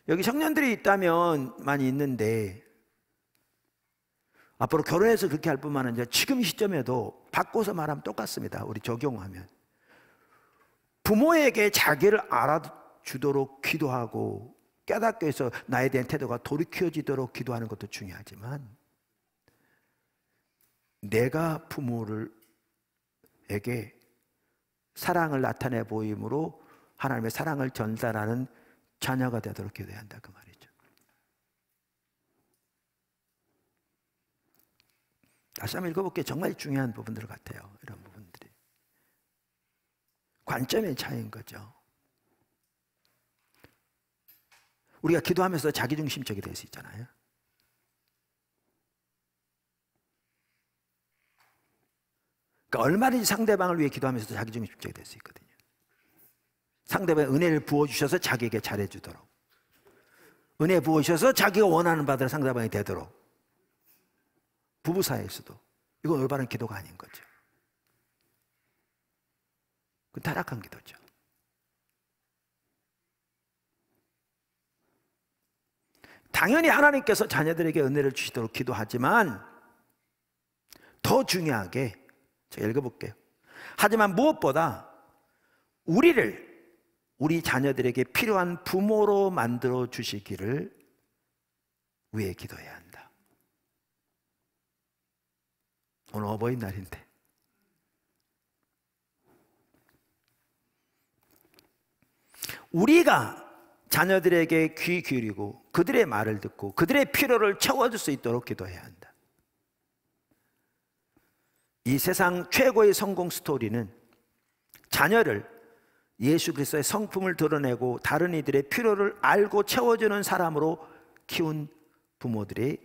여기 청년들이 있다면 많이 있는데 앞으로 결혼해서 그렇게 할 뿐만 아니라 지금 시점에도 바꿔서 말하면 똑같습니다. 우리 적용하면 부모에게 자기를 알아주도록 기도하고 깨닫게 해서 나에 대한 태도가 돌이켜지도록 기도하는 것도 중요하지만 내가 부모에게 사랑을 나타내 보임으로 하나님의 사랑을 전달하는 자녀가 되도록 기도해야 한다 그 말이죠. 다시 한번 읽어볼게요. 정말 중요한 부분들 같아요. 이런 부분들이 관점의 차이인 거죠. 우리가 기도하면서 자기중심적이 될 수 있잖아요. 그러니까 얼마든지 상대방을 위해 기도하면서도 자기중심적이 될 수 있거든요. 상대방의 은혜를 부어주셔서 자기에게 잘해주도록, 은혜 부어주셔서 자기가 원하는 바대로 상대방이 되도록, 부부 사이에서도 이건 올바른 기도가 아닌 거죠. 그건 타락한 기도죠. 당연히 하나님께서 자녀들에게 은혜를 주시도록 기도하지만 더 중요하게 제가 읽어볼게요. 하지만 무엇보다 우리 자녀들에게 필요한 부모로 만들어 주시기를 위해 기도해야 한다. 오늘 어버이날인데 우리가 자녀들에게 귀 기울이고 그들의 말을 듣고 그들의 필요를 채워줄 수 있도록 기도해야 한다. 이 세상 최고의 성공 스토리는 자녀를 예수 그리스도의 성품을 드러내고 다른 이들의 필요를 알고 채워주는 사람으로 키운 부모들의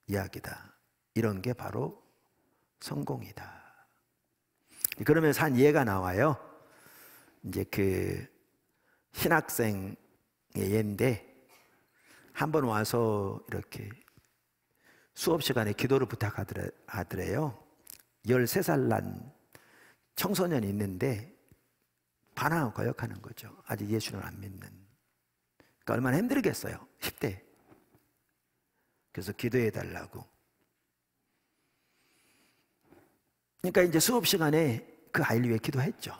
이야기다. 이런 게 바로 성공이다. 그러면서 한 예가 나와요. 이제 그 신학생의 예인데 한 번 와서 이렇게 수업 시간에 기도를 부탁하더래요. 13살 난 청소년이 있는데 반항하고 거역하는 거죠. 아직 예수를 안 믿는. 그러니까 얼마나 힘들겠어요. 10대. 그래서 기도해 달라고. 그러니까 이제 수업 시간에 그 아이를 위해 기도했죠.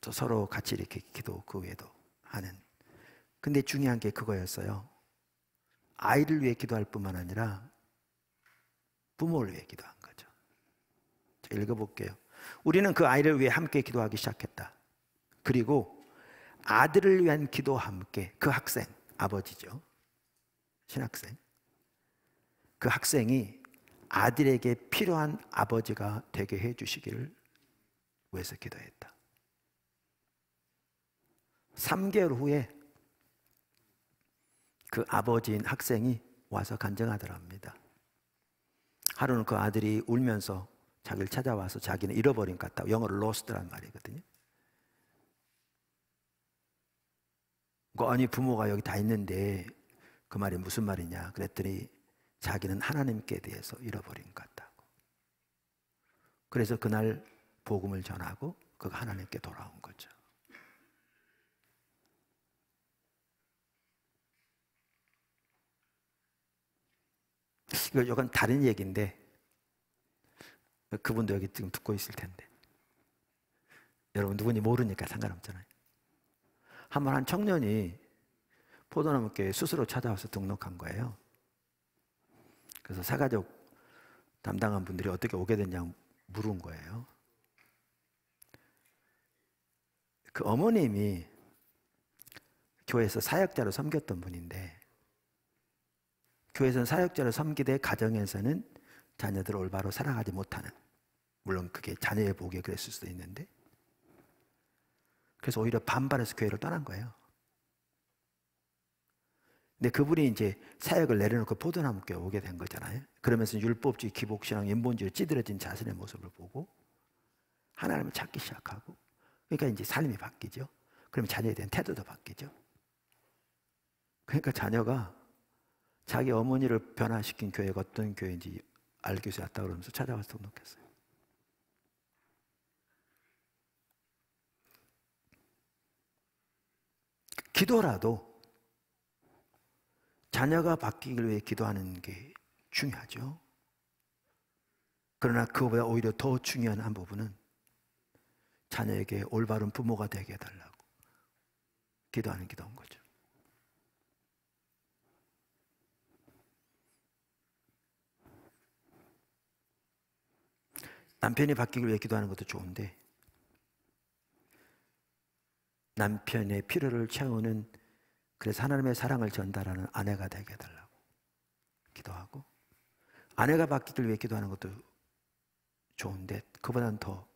또 서로 같이 이렇게 기도 그 외에도 하는. 근데 중요한 게 그거였어요. 아이를 위해 기도할 뿐만 아니라 부모를 위해 기도한 거죠. 제가 읽어볼게요. 우리는 그 아이를 위해 함께 기도하기 시작했다. 그리고 아들을 위한 기도와 함께 그 학생, 아버지죠. 신학생. 그 학생이 아들에게 필요한 아버지가 되게 해주시기를 위해서 기도했다. 3개월 후에 그 아버지인 학생이 와서 간증하더랍니다. 하루는 그 아들이 울면서 자기를 찾아와서 자기는 잃어버린 것 같다고. 영어로 lost란 말이거든요. 아니 부모가 여기 다 있는데 그 말이 무슨 말이냐 그랬더니 자기는 하나님께 대해서 잃어버린 것 같다고. 그래서 그날 복음을 전하고 그가 하나님께 돌아온 거죠. 이건 다른 얘기인데 그분도 여기 지금 듣고 있을 텐데 여러분 누군지 모르니까 상관없잖아요. 한번 한 청년이 포도나무교회 스스로 찾아와서 등록한 거예요. 그래서 사가족 담당한 분들이 어떻게 오게 됐냐고 물은 거예요. 그 어머님이 교회에서 사역자로 섬겼던 분인데 교회에서는 사역자로 섬기되 가정에서는 자녀들을 올바로 사랑하지 못하는, 물론 그게 자녀의 보기에 그랬을 수도 있는데 그래서 오히려 반발해서 교회를 떠난 거예요. 근데 그분이 이제 사역을 내려놓고 포도나무교회 오게 된 거잖아요. 그러면서 율법주의, 기복신앙, 연본주의 찌들어진 자신의 모습을 보고 하나님을 찾기 시작하고, 그러니까 이제 삶이 바뀌죠. 그러면 자녀에 대한 태도도 바뀌죠. 그러니까 자녀가 자기 어머니를 변화시킨 교회가 어떤 교회인지 알기 위해서 왔다 그러면서 찾아와서 등록했어요. 기도라도 자녀가 바뀌기를 위해 기도하는 게 중요하죠. 그러나 그거보다 오히려 더 중요한 한 부분은 자녀에게 올바른 부모가 되게 해달라고 기도하는 기도인 거죠. 남편이 바뀌기를 위해 기도하는 것도 좋은데 남편의 필요를 채우는, 그래서 하나님의 사랑을 전달하는 아내가 되게 해달라고 기도하고, 아내가 바뀌기를 위해 기도하는 것도 좋은데 그보다는 더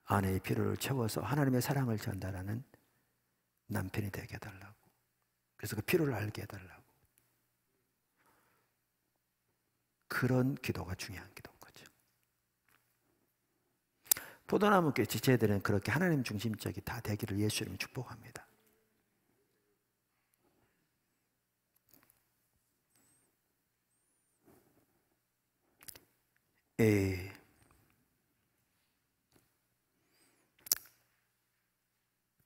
아내의 필요를 채워서 하나님의 사랑을 전달하는 남편이 되게 해달라고, 그래서 그 필요를 알게 해달라고, 그런 기도가 중요한 기도인 거죠. 포도나무교회 지체들은 그렇게 하나님 중심적이 다 되기를 예수 이름으로 축복합니다.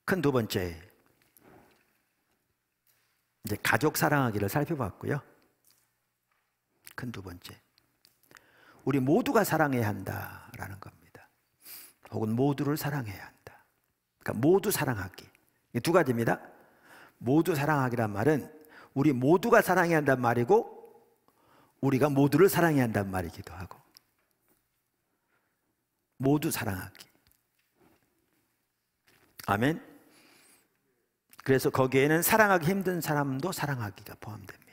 큰 두 번째, 이제 가족 사랑하기를 살펴봤고요. 큰 두 번째, 우리 모두가 사랑해야 한다라는 겁니다. 혹은 모두를 사랑해야 한다. 그러니까 모두 사랑하기. 이 두 가지입니다. 모두 사랑하기란 말은 우리 모두가 사랑해야 한다는 말이고 우리가 모두를 사랑해야 한다는 말이기도 하고, 모두 사랑하기. 아멘. 그래서 거기에는 사랑하기 힘든 사람도 사랑하기가 포함됩니다.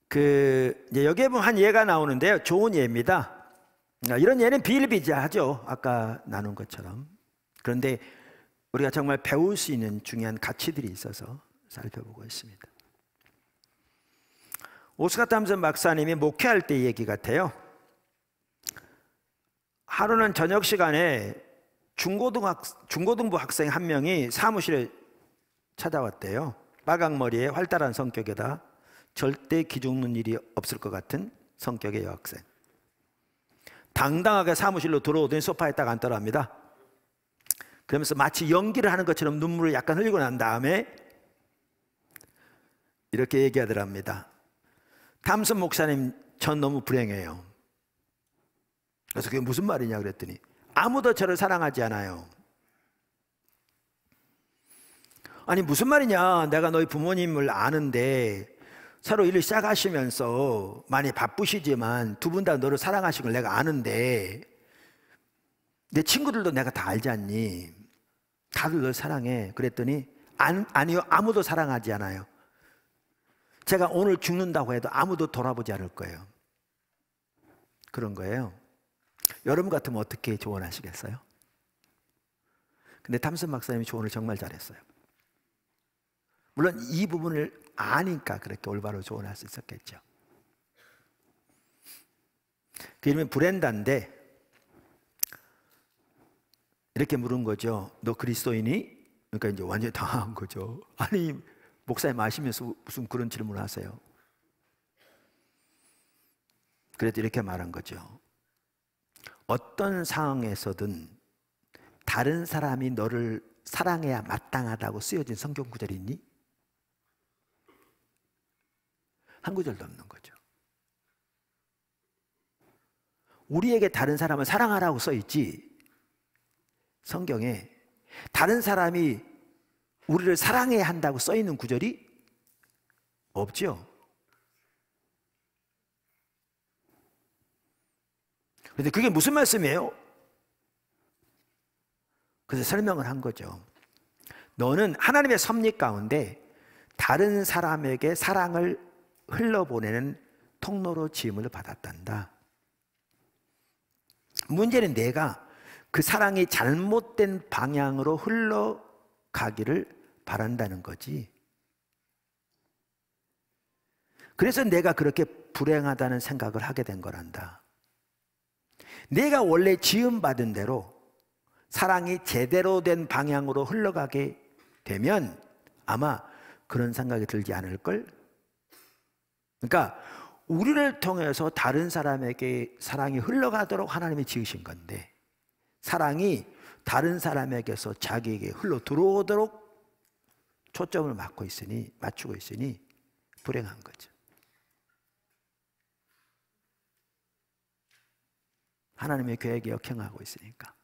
이제 여기에 보면 한 예가 나오는데요. 좋은 예입니다. 이런 예는 비일비재하죠. 아까 나눈 것처럼. 그런데 우리가 정말 배울 수 있는 중요한 가치들이 있어서 살펴보고 있습니다. 오스카 탐슨 박사님이 목회할 때 얘기 같아요. 하루는 저녁 시간에 중고등부 학생 한 명이 사무실에 찾아왔대요. 빨강머리에 활달한 성격에다 절대 기죽는 일이 없을 것 같은 성격의 여학생. 당당하게 사무실로 들어오더니 소파에 딱 앉더랍니다. 그러면서 마치 연기를 하는 것처럼 눈물을 약간 흘리고 난 다음에 이렇게 얘기하더랍니다. 탐슨 목사님, 전 너무 불행해요. 그래서 그게 무슨 말이냐 그랬더니 아무도 저를 사랑하지 않아요. 아니 무슨 말이냐, 내가 너희 부모님을 아는데 새로 일을 시작하시면서 많이 바쁘시지만 두 분 다 너를 사랑하시는 걸 내가 아는데 내 친구들도 내가 다 알지 않니? 다들 널 사랑해. 그랬더니 아니요, 아무도 사랑하지 않아요. 제가 오늘 죽는다고 해도 아무도 돌아보지 않을 거예요. 그런 거예요. 여러분 같으면 어떻게 조언하시겠어요? 근데 탐슨 박사님이 조언을 정말 잘했어요. 물론 이 부분을 아니까 그렇게 올바로 조언할 수 있었겠죠. 그 이름이 브렌다인데 이렇게 물은 거죠. 너 그리스도인이? 그러니까 이제 완전히 당황한 거죠. 아니 목사님 아시면서 무슨 그런 질문을 하세요? 그래도 이렇게 말한 거죠. 어떤 상황에서든 다른 사람이 너를 사랑해야 마땅하다고 쓰여진 성경 구절이 있니? 한 구절도 없는 거죠. 우리에게 다른 사람을 사랑하라고 써있지 성경에 다른 사람이 우리를 사랑해야 한다고 써있는 구절이 없죠. 그런데 그게 무슨 말씀이에요? 그래서 설명을 한 거죠. 너는 하나님의 섭리 가운데 다른 사람에게 사랑을 흘러보내는 통로로 지음을 받았단다. 문제는 내가 그 사랑이 잘못된 방향으로 흘러가기를 바란다는 거지. 그래서 내가 그렇게 불행하다는 생각을 하게 된 거란다. 내가 원래 지음받은 대로 사랑이 제대로 된 방향으로 흘러가게 되면 아마 그런 생각이 들지 않을걸? 그러니까 우리를 통해서 다른 사람에게 사랑이 흘러가도록 하나님이 지으신 건데 사랑이 다른 사람에게서 자기에게 흘러 들어오도록 초점을 맞추고 있으니 불행한 거죠. 하나님의 계획에 역행하고 있으니까.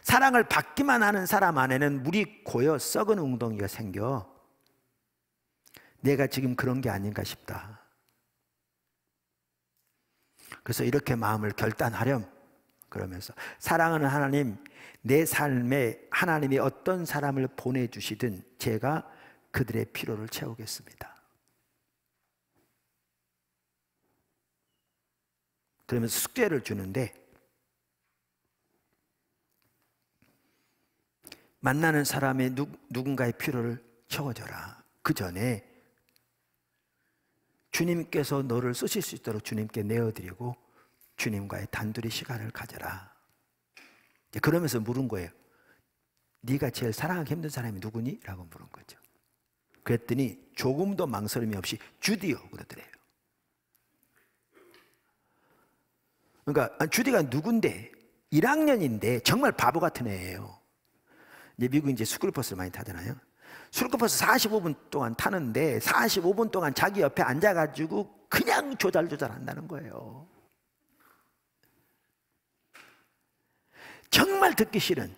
사랑을 받기만 하는 사람 안에는 물이 고여 썩은 웅덩이가 생겨 내가 지금 그런 게 아닌가 싶다. 그래서 이렇게 마음을 결단하렴. 그러면서 사랑하는 하나님, 내 삶에 하나님이 어떤 사람을 보내주시든 제가 그들의 필요를 채우겠습니다. 그러면서 숙제를 주는데 만나는 사람의 누군가의 필요를 채워줘라. 그 전에 주님께서 너를 쓰실 수 있도록 주님께 내어드리고 주님과의 단둘이 시간을 가져라. 그러면서 물은 거예요. 네가 제일 사랑하기 힘든 사람이 누구니? 라고 물은 거죠. 그랬더니 조금도 망설임이 없이 주디요 그러더래요. 그러니까 주디가 누군데 1학년인데 정말 바보 같은 애예요. 이제 미국 이제 스쿨버스를 많이 타잖아요. 스쿨버스 45분 동안 타는데 45분 동안 자기 옆에 앉아가지고 그냥 조잘조잘 한다는 거예요. 정말 듣기 싫은,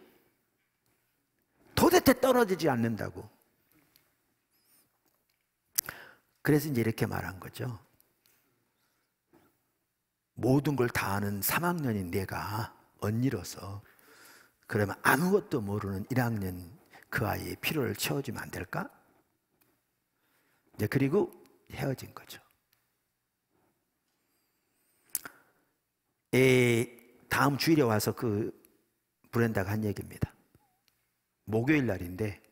도대체 떨어지지 않는다고. 그래서 이제 이렇게 말한 거죠. 모든 걸 다 아는 3학년인 내가 언니로서 그러면 아무것도 모르는 1학년 그 아이의 필요를 채워주면 안 될까? 이제 그리고 헤어진 거죠. 다음 주일에 와서 그 브렌다가 한 얘기입니다. 목요일 날인데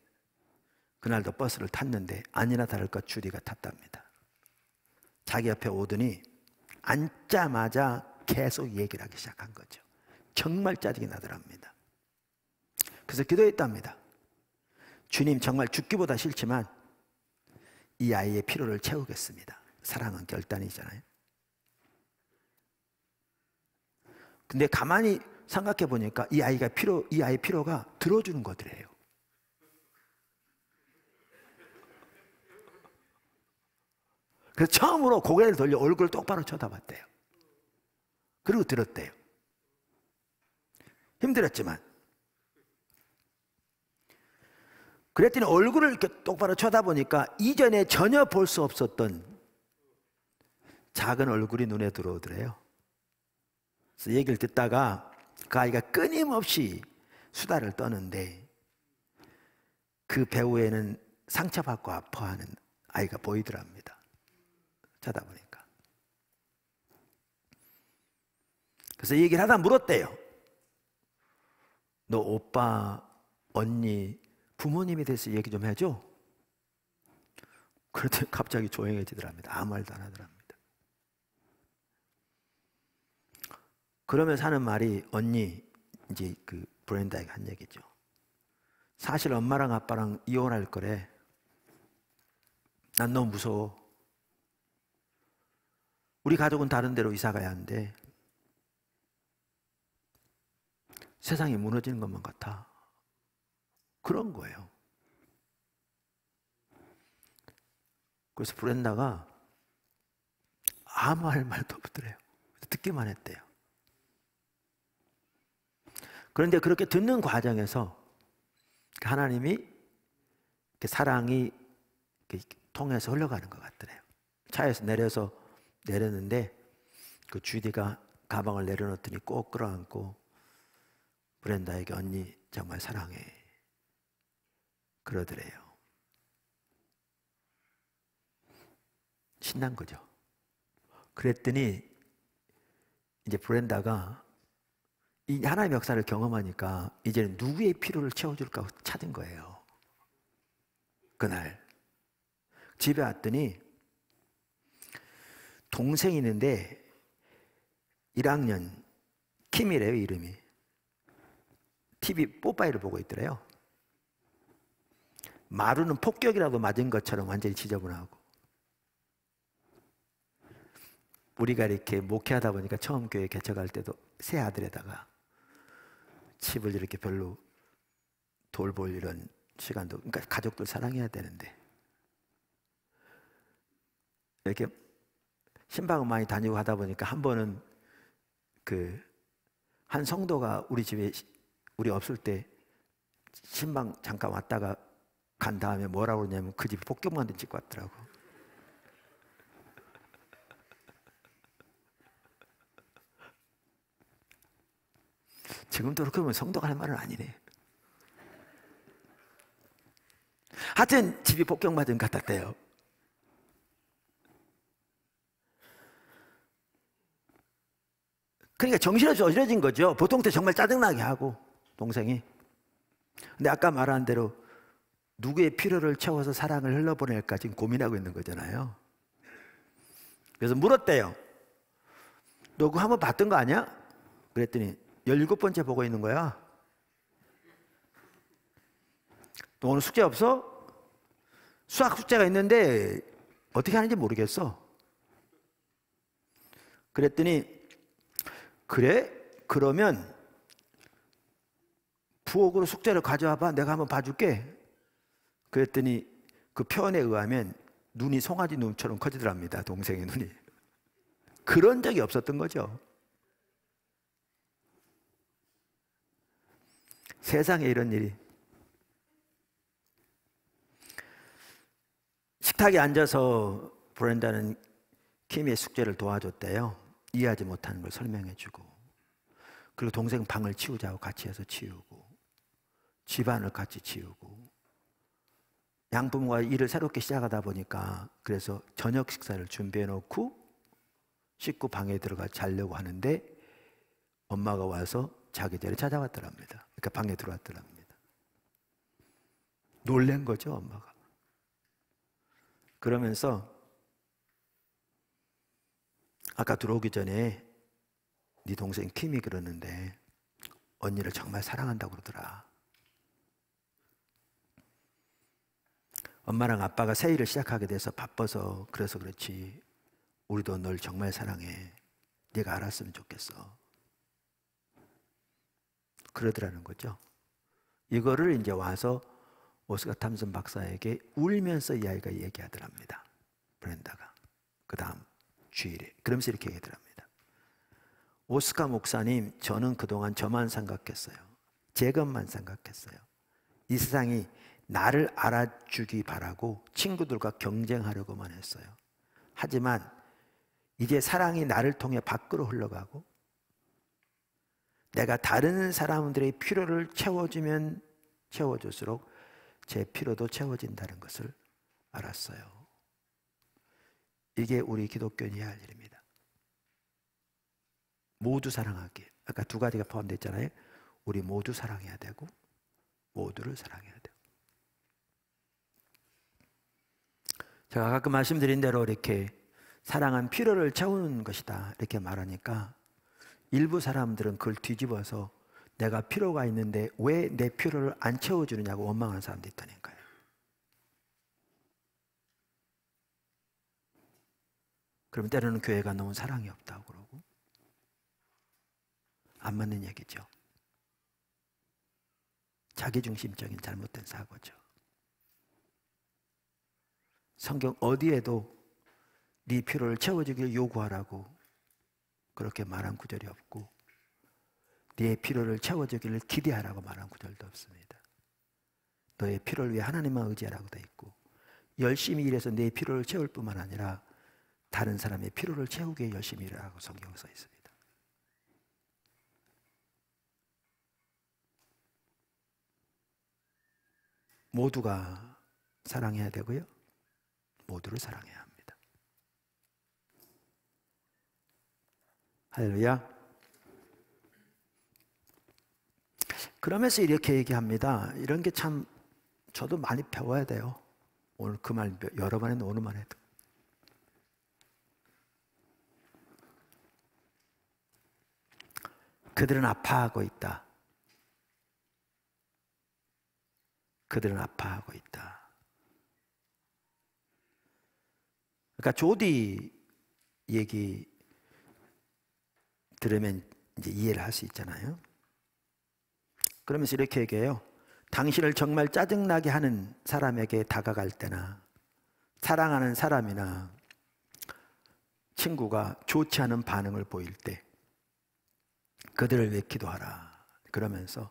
그날도 버스를 탔는데 아니나 다를까 주디가 탔답니다. 자기 옆에 오더니 앉자마자 계속 얘기를 하기 시작한 거죠. 정말 짜증이 나더랍니다. 그래서 기도했답니다. 주님, 정말 죽기보다 싫지만 이 아이의 필요를 채우겠습니다. 사랑은 결단이잖아요. 근데 가만히 생각해 보니까 이 아이의 필요가 들어주는 것들이에요. 그래서 처음으로 고개를 돌려 얼굴을 똑바로 쳐다봤대요. 그리고 들었대요. 힘들었지만. 그랬더니 얼굴을 이렇게 똑바로 쳐다보니까 이전에 전혀 볼 수 없었던 작은 얼굴이 눈에 들어오더래요. 그래서 얘기를 듣다가 그 아이가 끊임없이 수다를 떠는데 그 배후에는 상처받고 아파하는 아이가 보이더랍니다. 쳐다보니까. 그래서 얘기를 하다 물었대요. 너 오빠, 언니, 부모님에 대해서 얘기 좀 해줘. 그랬더니 갑자기 조용해지더랍니다. 아무 말도 안 하더랍니다. 그러면서 하는 말이, 언니, 이제 그 브렌다에게 한 얘기죠. 사실 엄마랑 아빠랑 이혼할 거래. 난 너무 무서워. 우리 가족은 다른 데로 이사 가야 한대. 세상이 무너지는 것만 같아. 그런 거예요. 그래서 브렌다가 아무 할 말도 없더래요. 듣기만 했대요. 그런데 그렇게 듣는 과정에서 하나님이 사랑이 통해서 흘러가는 것 같더래요. 차에서 내렸는데 그 주디가 가방을 내려놓더니 꼭 끌어안고 브렌다에게 언니 정말 사랑해 그러더래요. 신난 거죠. 그랬더니 이제 브렌다가 이 하나님의 역사를 경험하니까 이제는 누구의 필요를 채워줄까 찾은 거예요. 그날 집에 왔더니 동생이 있는데 1학년 킴이래요. 이름이. TV 뽀빠이를 보고 있더래요. 마루는 폭격이라도 맞은 것처럼 완전히 지저분하고. 우리가 이렇게 목회하다 보니까 처음 교회 개척할 때도 새 아들에다가 집을 이렇게 별로 돌볼 이런 시간도, 그러니까 가족들 사랑해야 되는데 이렇게 신방을 많이 다니고 하다 보니까 한 번은 한 성도가 우리 집에 우리 없을 때 신방 잠깐 왔다가 간 다음에 뭐라고 그러냐면 그 집 폭격만두 찍고 왔더라고. 지금도 그렇게 보면 성도가 할 말은 아니네. 하여튼 집이 폭격맞은 것 같았대요. 그러니까 정신없이 어지러진 거죠. 보통 때 정말 짜증나게 하고 동생이. 근데 아까 말한 대로 누구의 필요를 채워서 사랑을 흘러보낼까 지금 고민하고 있는 거잖아요. 그래서 물었대요. 너 그거 한번 봤던 거 아니야? 그랬더니 17번째 보고 있는 거야. 너 오늘 숙제 없어? 수학 숙제가 있는데 어떻게 하는지 모르겠어. 그랬더니 그래? 그러면 부엌으로 숙제를 가져와봐. 내가 한번 봐줄게. 그랬더니 그 표현에 의하면 눈이 송아지 눈처럼 커지더랍니다. 동생의 눈이. 그런 적이 없었던 거죠. 세상에 이런 일이. 식탁에 앉아서 브렌다는 킴의 숙제를 도와줬대요. 이해하지 못하는 걸 설명해주고, 그리고 동생 방을 치우자고 같이 해서 치우고, 집안을 같이 치우고, 양부모가 일을 새롭게 시작하다 보니까 그래서 저녁 식사를 준비해 놓고 씻고 방에 들어가 자려고 하는데 엄마가 와서 자기 전에 찾아왔더랍니다. 그러니까 방에 들어왔더랍니다. 놀란 거죠, 엄마가. 그러면서 아까 들어오기 전에 네 동생 킴이 그러는데 언니를 정말 사랑한다고 그러더라. 엄마랑 아빠가 새 일을 시작하게 돼서 바빠서 그래서 그렇지 우리도 널 정말 사랑해. 네가 알았으면 좋겠어. 그러더라는 거죠. 이거를 이제 와서 오스카 탐슨 박사에게 울면서 이 아이가 얘기하더랍니다. 브렌다가. 그 다음 주일에. 그러면서 이렇게 얘기하더랍니다. 오스카 목사님, 저는 그동안 저만 생각했어요. 제 것만 생각했어요. 이 세상이 나를 알아주기 바라고 친구들과 경쟁하려고만 했어요. 하지만 이제 사랑이 나를 통해 밖으로 흘러가고 내가 다른 사람들의 필요를 채워주면 채워줄수록 제 필요도 채워진다는 것을 알았어요. 이게 우리 기독교인이 해야 할 일입니다. 모두 사랑하기. 아까 두 가지가 포함되어 있잖아요. 우리 모두 사랑해야 되고 모두를 사랑해야 되고. 제가 가끔 말씀드린 대로 이렇게 사랑은 필요를 채우는 것이다 이렇게 말하니까 일부 사람들은 그걸 뒤집어서 내가 필요가 있는데 왜 내 필요를 안 채워주느냐고 원망하는 사람도 있다니까요. 그러면 때로는 교회가 너무 사랑이 없다고 그러고 안 맞는 얘기죠. 자기중심적인 잘못된 사고죠. 성경 어디에도 네 필요를 채워주길 요구하라고 그렇게 말한 구절이 없고 네 필요를 채워주기를 기대하라고 말한 구절도 없습니다. 너의 필요를 위해 하나님만 의지하라고 돼 있고 열심히 일해서 내 필요를 채울 뿐만 아니라 다른 사람의 필요를 채우기 위해 열심히 일하라고 성경에 써 있습니다. 모두가 사랑해야 되고요. 모두를 사랑해야 합니다. 할렐루야. 그러면서 이렇게 얘기합니다. 이런 게 참 저도 많이 배워야 돼요. 오늘 그 말 여러 번 했는데 오늘만 해도. 그들은 아파하고 있다. 그들은 아파하고 있다. 그러니까 조디 얘기 들으면 이제 이해를 할 수 있잖아요. 그러면서 이렇게 얘기해요. 당신을 정말 짜증나게 하는 사람에게 다가갈 때나 사랑하는 사람이나 친구가 좋지 않은 반응을 보일 때 그들을 위해 기도하라. 그러면서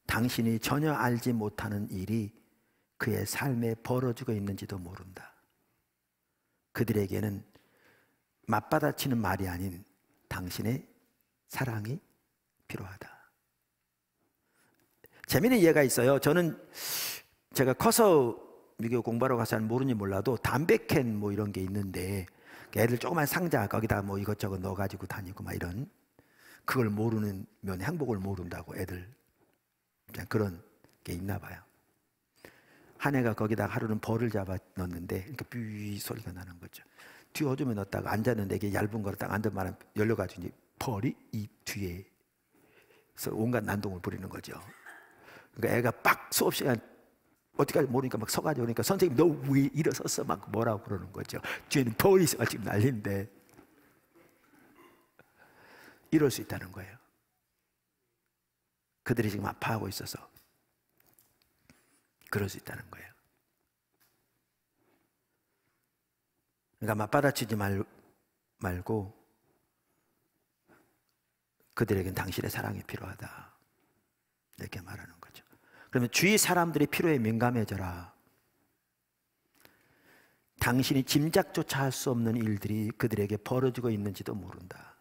당신이 전혀 알지 못하는 일이 그의 삶에 벌어지고 있는지도 모른다. 그들에게는 맞받아치는 말이 아닌 당신의 사랑이 필요하다. 재미있는 예가 있어요. 저는 제가 커서 미국 공부하러 가서 잘 모르는지 몰라도 담배캔 뭐 이런 게 있는데 애들 조그만 상자 거기다 뭐 이것저것 넣어가지고 다니고 막 이런 그걸 모르는 면 행복을 모른다고 애들 그냥 그런 게 있나 봐요. 한 애가 거기다 하루는 벌을 잡아 넣었는데 그러니까 삐 소리가 나는 거죠. 뒤 어둠에 넣었다가 앉았는데 이게 얇은 거를 딱 앉은 바람 열려가지고 이제 벌이 입 뒤에서 온갖 난동을 부리는 거죠. 그러니까 애가 빡 수업 시간 어디까지 모르니까 막 서가지고 그러니까 선생님 너 왜 일어섰어? 막 뭐라고 그러는 거죠. 뒤에는 벌이 있어가지고 난리인데 이럴 수 있다는 거예요. 그들이 지금 아파하고 있어서 그럴 수 있다는 거예요. 그러니까 맞받아치지 말고 그들에겐 당신의 사랑이 필요하다 이렇게 말하는 거죠. 그러면 주위 사람들의 필요에 민감해져라. 당신이 짐작조차 할 수 없는 일들이 그들에게 벌어지고 있는지도 모른다.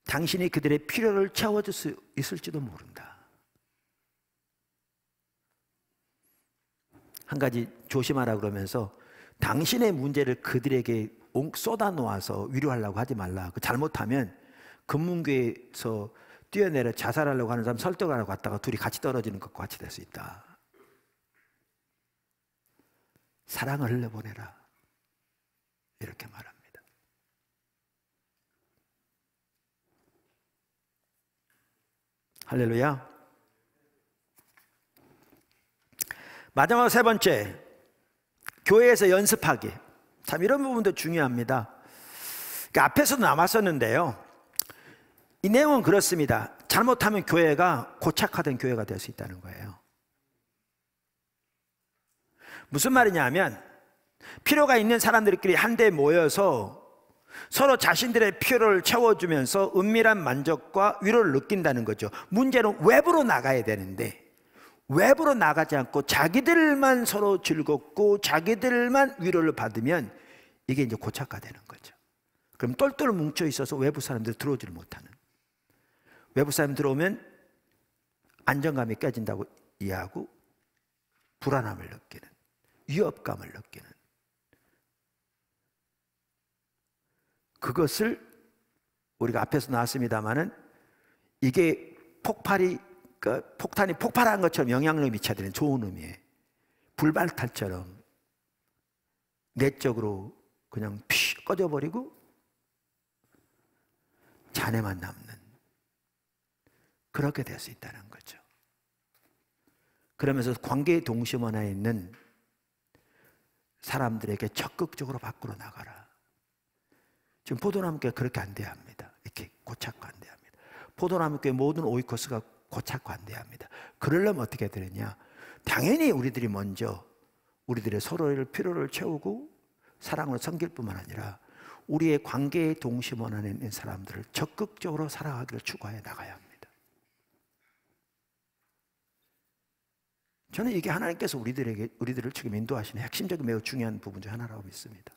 당신이 그들의 필요를 채워줄 수 있을지도 모른다. 한 가지 조심하라 그러면서 당신의 문제를 그들에게 쏟아 놓아서 위로하려고 하지 말라. 잘못하면 금문교에서 뛰어내려 자살하려고 하는 사람 설득하려고 갔다가 둘이 같이 떨어지는 것과 같이 될 수 있다. 사랑을 흘려보내라. 이렇게 말합니다. 할렐루야. 마지막 세 번째, 교회에서 연습하기. 참 이런 부분도 중요합니다. 그러니까 앞에서도 나왔었는데요. 이 내용은 그렇습니다. 잘못하면 교회가 고착화된 교회가 될 수 있다는 거예요. 무슨 말이냐면 필요가 있는 사람들끼리 한데 모여서 서로 자신들의 필요를 채워주면서 은밀한 만족과 위로를 느낀다는 거죠. 문제는 외부로 나가야 되는데 외부로 나가지 않고 자기들만 서로 즐겁고 자기들만 위로를 받으면 이게 이제 고착화되는 거죠. 그럼 똘똘 뭉쳐 있어서 외부 사람들이 들어오지를 못하는, 외부 사람 들어오면 안정감이 깨진다고 이해하고 불안함을 느끼는, 위협감을 느끼는, 그것을 우리가 앞에서 나왔습니다마는 이게 폭탄이 폭발한 것처럼 영향력을 미쳐야 되는 좋은 의미에 불발탄처럼 내적으로 그냥 피 꺼져버리고 잔해만 남는, 그렇게 될 수 있다는 거죠. 그러면서 관계의 동심원에 있는 사람들에게 적극적으로 밖으로 나가라. 지금 포도나무교회 그렇게 안 돼야 합니다. 이렇게 고착화 안 돼야 합니다. 포도나무교회 모든 오이코스가 고착화 안 돼야 합니다. 그러려면 어떻게 되느냐? 당연히 우리들이 먼저 우리들의 서로의 필요를 채우고 사랑으로 섬길 뿐만 아니라 우리의 관계의 동심원 안에 있는 사람들을 적극적으로 사랑하기를 추구해 나가야 합니다. 저는 이게 하나님께서 우리들을 지금 인도하시는 핵심적인 매우 중요한 부분 중 하나라고 믿습니다.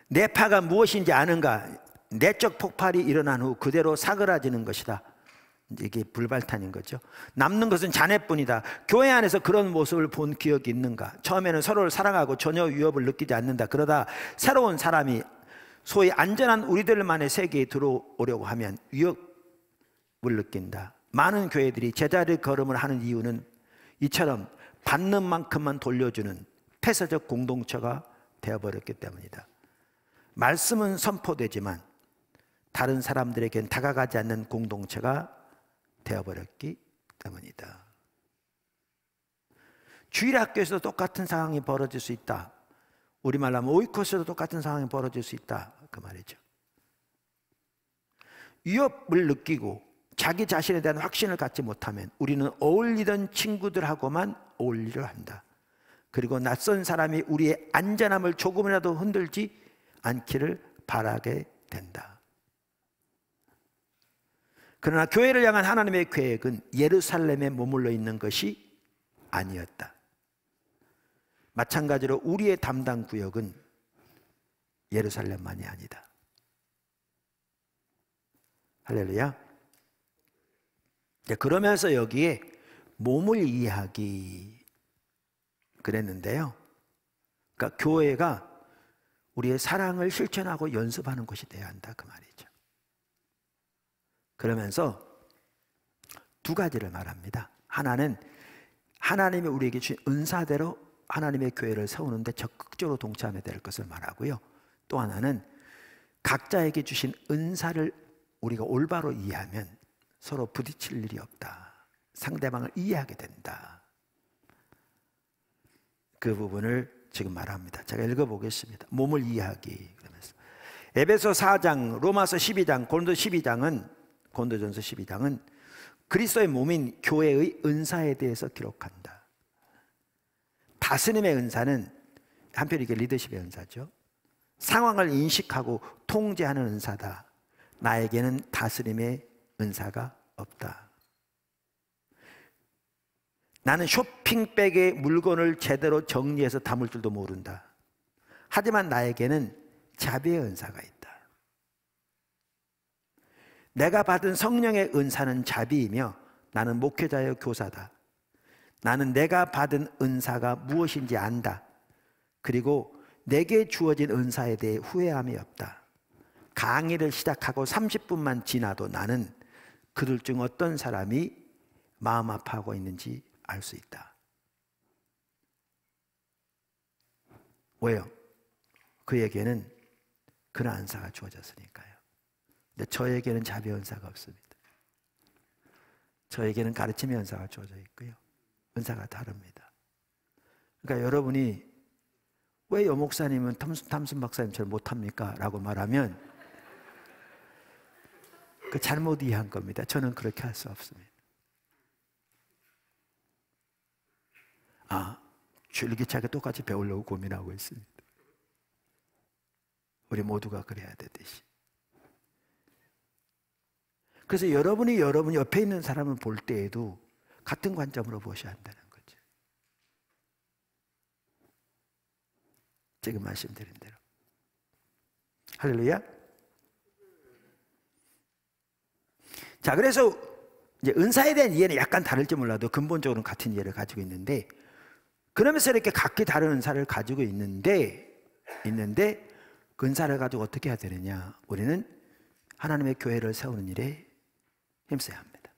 내파가 무엇인지 아는가? 내적 폭발이 일어난 후 그대로 사그라지는 것이다. 이게 불발탄인 거죠. 남는 것은 잔해뿐이다. 교회 안에서 그런 모습을 본 기억이 있는가? 처음에는 서로를 사랑하고 전혀 위협을 느끼지 않는다. 그러다 새로운 사람이 소위 안전한 우리들만의 세계에 들어오려고 하면 위협을 느낀다. 많은 교회들이 제자리 걸음을 하는 이유는 이처럼 받는 만큼만 돌려주는 폐쇄적 공동체가 되어버렸기 때문이다. 말씀은 선포되지만 다른 사람들에겐 다가가지 않는 공동체가 되어버렸기 때문이다. 주일학교에서도 똑같은 상황이 벌어질 수 있다. 우리말로 하면 오이코스에도 똑같은 상황이 벌어질 수 있다, 그 말이죠. 위협을 느끼고 자기 자신에 대한 확신을 갖지 못하면 우리는 어울리던 친구들하고만 어울리려 한다. 그리고 낯선 사람이 우리의 안전함을 조금이라도 흔들지 않기를 바라게 된다. 그러나 교회를 향한 하나님의 계획은 예루살렘에 머물러 있는 것이 아니었다. 마찬가지로 우리의 담당 구역은 예루살렘만이 아니다. 할렐루야. 그러면서 여기에 몸을 이해하기 그랬는데요. 그러니까 교회가 우리의 사랑을 실천하고 연습하는 곳이 되어야 한다, 그 말이죠. 그러면서 두 가지를 말합니다. 하나는 하나님이 우리에게 주신 은사대로 하나님의 교회를 세우는데 적극적으로 동참해야 될 것을 말하고요. 또 하나는 각자에게 주신 은사를 우리가 올바로 이해하면 서로 부딪힐 일이 없다. 상대방을 이해하게 된다. 그 부분을 지금 말합니다. 제가 읽어보겠습니다. 몸을 이해하기 그러면서 에베소 4장, 로마서 12장, 고린도전서 12장은 그리스도의 몸인 교회의 은사에 대해서 기록한다. 다스림의 은사는 한편 이게 리더십의 은사죠. 상황을 인식하고 통제하는 은사다. 나에게는 다스림의 은사가 없다. 나는 쇼핑백에 물건을 제대로 정리해서 담을 줄도 모른다. 하지만 나에게는 자비의 은사가 있다. 내가 받은 성령의 은사는 자비이며 나는 목회자여 교사다. 나는 내가 받은 은사가 무엇인지 안다. 그리고 내게 주어진 은사에 대해 후회함이 없다. 강의를 시작하고 30분만 지나도 나는 그들 중 어떤 사람이 마음 아파하고 있는지 알 수 있다. 왜요? 그에게는 그런 은사가 주어졌으니까요. 근데 저에게는 자비의 은사가 없습니다. 저에게는 가르침의 은사가 주어져 있고요. 은사가 다릅니다. 그러니까 여러분이 왜 여 목사님은 탐슨 박사님처럼 못합니까? 라고 말하면 그 잘못 이해한 겁니다. 저는 그렇게 할 수 없습니다. 줄기차게 똑같이 배우려고 고민하고 있습니다. 우리 모두가 그래야 되듯이. 그래서 여러분이 여러분 옆에 있는 사람을 볼 때에도 같은 관점으로 보셔야 한다는 거죠. 지금 말씀드린 대로. 할렐루야. 자, 그래서 이제 은사에 대한 이해는 약간 다를지 몰라도 근본적으로는 같은 이해를 가지고 있는데, 그러면서 이렇게 각기 다른 은사를 가지고 있는데 그 은사를 가지고 어떻게 해야 되느냐? 우리는 하나님의 교회를 세우는 일에 힘써야 합니다.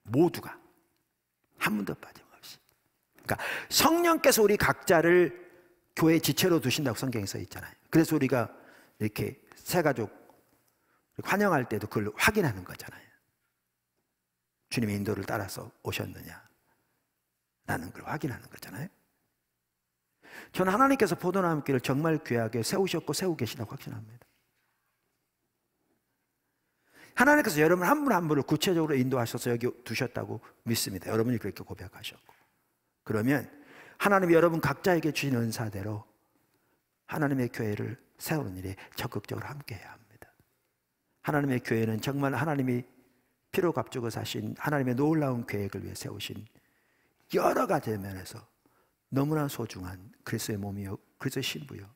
모두가 한 분도 빠짐없이. 그러니까 성령께서 우리 각자를 교회 지체로 두신다고 성경에 써 있잖아요. 그래서 우리가 이렇게 새가족 환영할 때도 그걸 확인하는 거잖아요. 주님의 인도를 따라서 오셨느냐 라는 걸 확인하는 거잖아요. 저는 하나님께서 포도나무길을 정말 귀하게 세우셨고 세우고 계시다고 확신합니다. 하나님께서 여러분 한 분 한 분을 구체적으로 인도하셔서 여기 두셨다고 믿습니다. 여러분이 그렇게 고백하셨고, 그러면 하나님이 여러분 각자에게 주신 은사대로 하나님의 교회를 세우는 일에 적극적으로 함께해야 합니다. 하나님의 교회는 정말 하나님이 피로 값주고 사신 하나님의 놀라운 계획을 위해 세우신 여러 가지 면에서 너무나 소중한 그리스도의 몸이요, 그리스도의 신부요,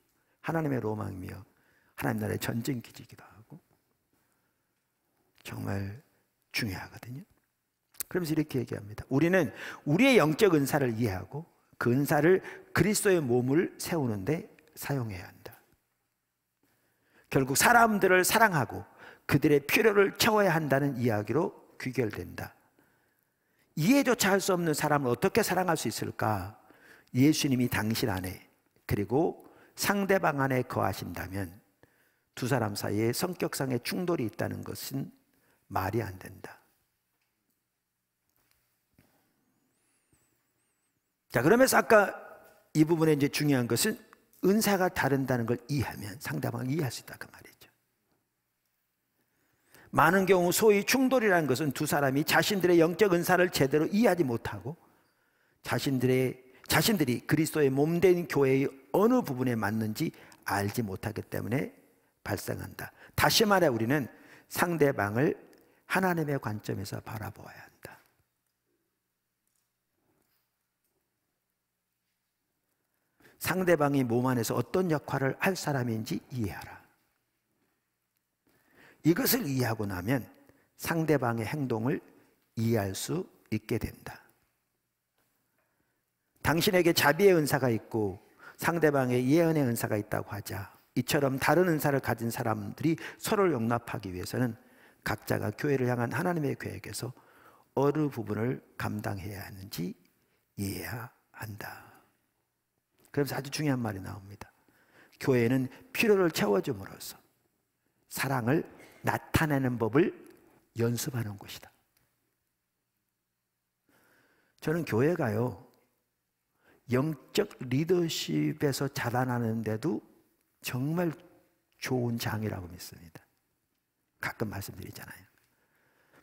하나님의 로망이며 하나님 나라의 전쟁기지이기도 하고 정말 중요하거든요. 그러면서 이렇게 얘기합니다. 우리는 우리의 영적 은사를 이해하고 그 은사를 그리스도의 몸을 세우는데 사용해야 한다. 결국 사람들을 사랑하고 그들의 필요를 채워야 한다는 이야기로 귀결된다. 이해조차 할 수 없는 사람을 어떻게 사랑할 수 있을까? 예수님이 당신 안에 그리고 상대방 안에 거하신다면 두 사람 사이에 성격상의 충돌이 있다는 것은 말이 안 된다. 자, 그러면서 아까 이 부분에 이제 중요한 것은 은사가 다른다는 걸 이해하면 상대방을 이해할 수 있다 그 말이죠. 많은 경우 소위 충돌이라는 것은 두 사람이 자신들의 영적 은사를 제대로 이해하지 못하고 자신들이 그리스도의 몸된 교회의 어느 부분에 맞는지 알지 못하기 때문에 발생한다. 다시 말해 우리는 상대방을 하나님의 관점에서 바라보아야 한다. 상대방이 몸 안에서 어떤 역할을 할 사람인지 이해하라. 이것을 이해하고 나면 상대방의 행동을 이해할 수 있게 된다. 당신에게 자비의 은사가 있고 상대방의 예언의 은사가 있다고 하자, 이처럼 다른 은사를 가진 사람들이 서로를 용납하기 위해서는 각자가 교회를 향한 하나님의 계획에서 어느 부분을 감당해야 하는지 이해해야 한다. 그래서 아주 중요한 말이 나옵니다. 교회는 필요를 채워줌으로써 사랑을 나타내는 법을 연습하는 곳이다. 저는 교회가요, 영적 리더십에서 자라나는데도 정말 좋은 장이라고 믿습니다. 가끔 말씀드리잖아요.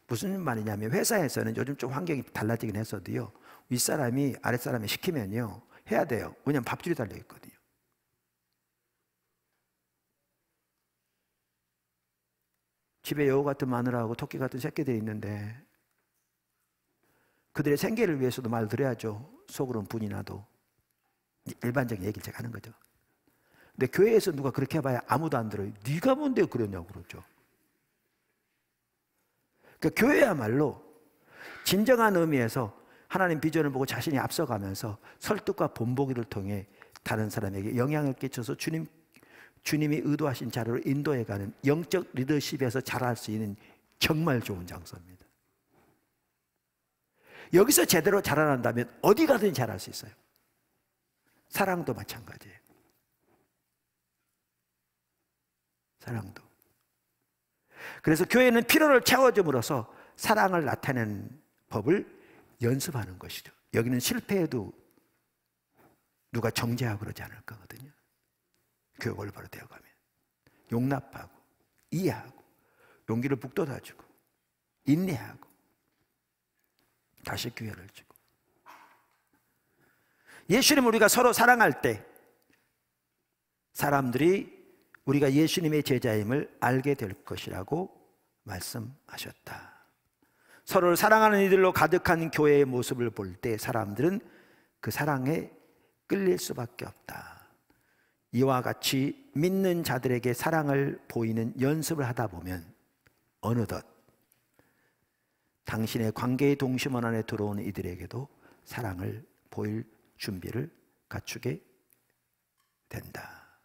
무슨 말이냐면 회사에서는 요즘 좀 환경이 달라지긴 했어도요, 윗사람이 아랫사람이 시키면요 해야 돼요. 왜냐하면 밥줄이 달려있거든요. 집에 여우 같은 마누라하고 토끼 같은 새끼들이 있는데 그들의 생계를 위해서도 말 드려야죠. 속으로는 분이 나도. 일반적인 얘기를 제가 하는 거죠. 근데 교회에서 누가 그렇게 해봐야 아무도 안 들어요. 네가 뭔데 그러냐고 그러죠. 그러니까 교회야말로 진정한 의미에서 하나님 비전을 보고 자신이 앞서가면서 설득과 본보기를 통해 다른 사람에게 영향을 끼쳐서 주님이 의도하신 자료로 인도해가는 영적 리더십에서 자랄 수 있는 정말 좋은 장소입니다. 여기서 제대로 자라난다면 어디 가든 자랄 수 있어요. 사랑도 마찬가지예요. 사랑도. 그래서 교회는 필요를 채워줌으로써 사랑을 나타내는 법을 연습하는 것이죠. 여기는 실패해도 누가 정죄하고 그러지 않을 거거든요. 교회가 올바로 되어가면 용납하고 이해하고 용기를 북돋아주고 인내하고 다시 기회를 주고, 예수님 우리가 서로 사랑할 때 사람들이 우리가 예수님의 제자임을 알게 될 것이라고 말씀하셨다. 서로를 사랑하는 이들로 가득한 교회의 모습을 볼 때 사람들은 그 사랑에 끌릴 수밖에 없다. 이와 같이 믿는 자들에게 사랑을 보이는 연습을 하다 보면 어느덧 당신의 관계의 동심원 안에 들어온 이들에게도 사랑을 보일 준비를 갖추게 된다.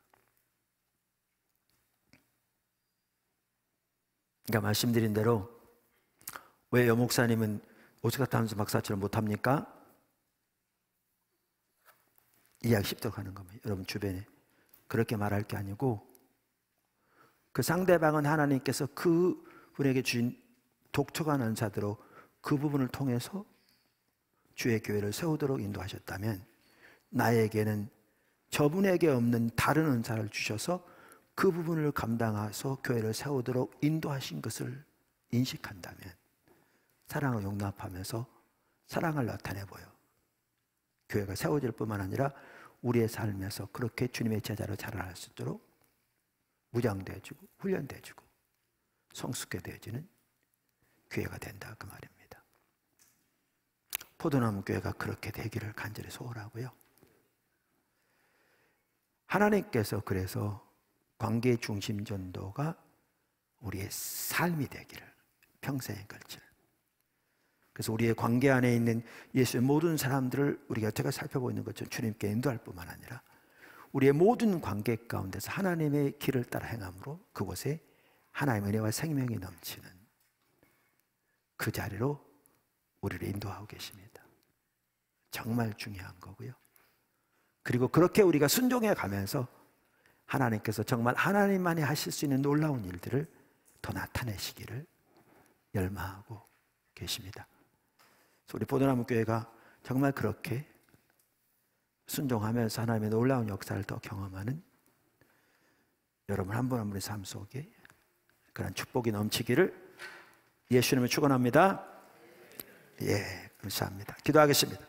그러니까 말씀드린 대로 왜 여목사님은 오스카타운스 박사처럼 못합니까? 이해하기 쉽도록 하는 겁니다. 여러분 주변에 그렇게 말할 게 아니고, 그 상대방은 하나님께서 그분에게 주신 독특한 은사대로 그 부분을 통해서 주의 교회를 세우도록 인도하셨다면, 나에게는 저분에게 없는 다른 은사를 주셔서 그 부분을 감당해서 교회를 세우도록 인도하신 것을 인식한다면 사랑을 용납하면서 사랑을 나타내보여 교회가 세워질 뿐만 아니라 우리의 삶에서 그렇게 주님의 제자로 자라날 수 있도록 무장되어지고 훈련되어지고 성숙해 되어지는 교회가 된다, 그 말입니다. 포도나무 교회가 그렇게 되기를 간절히 소원하고요. 하나님께서 그래서 관계의 중심 전도가 우리의 삶이 되기를, 평생에 걸칠. 그래서 우리의 관계 안에 있는 예수의 모든 사람들을 우리가 어떻게 살펴보고 있는 것처럼 주님께 인도할 뿐만 아니라 우리의 모든 관계 가운데서 하나님의 길을 따라 행함으로 그곳에 하나님의 은혜와 생명이 넘치는 그 자리로 우리를 인도하고 계십니다. 정말 중요한 거고요. 그리고 그렇게 우리가 순종해 가면서 하나님께서 정말 하나님만이 하실 수 있는 놀라운 일들을 더 나타내시기를 열망하고 계십니다. 그래서 우리 포도나무 교회가 정말 그렇게 순종하면서 하나님의 놀라운 역사를 더 경험하는 여러분 한 분 한 분의 삶 속에 그런 축복이 넘치기를 예수님을 축원합니다. 예, 감사합니다. 기도하겠습니다.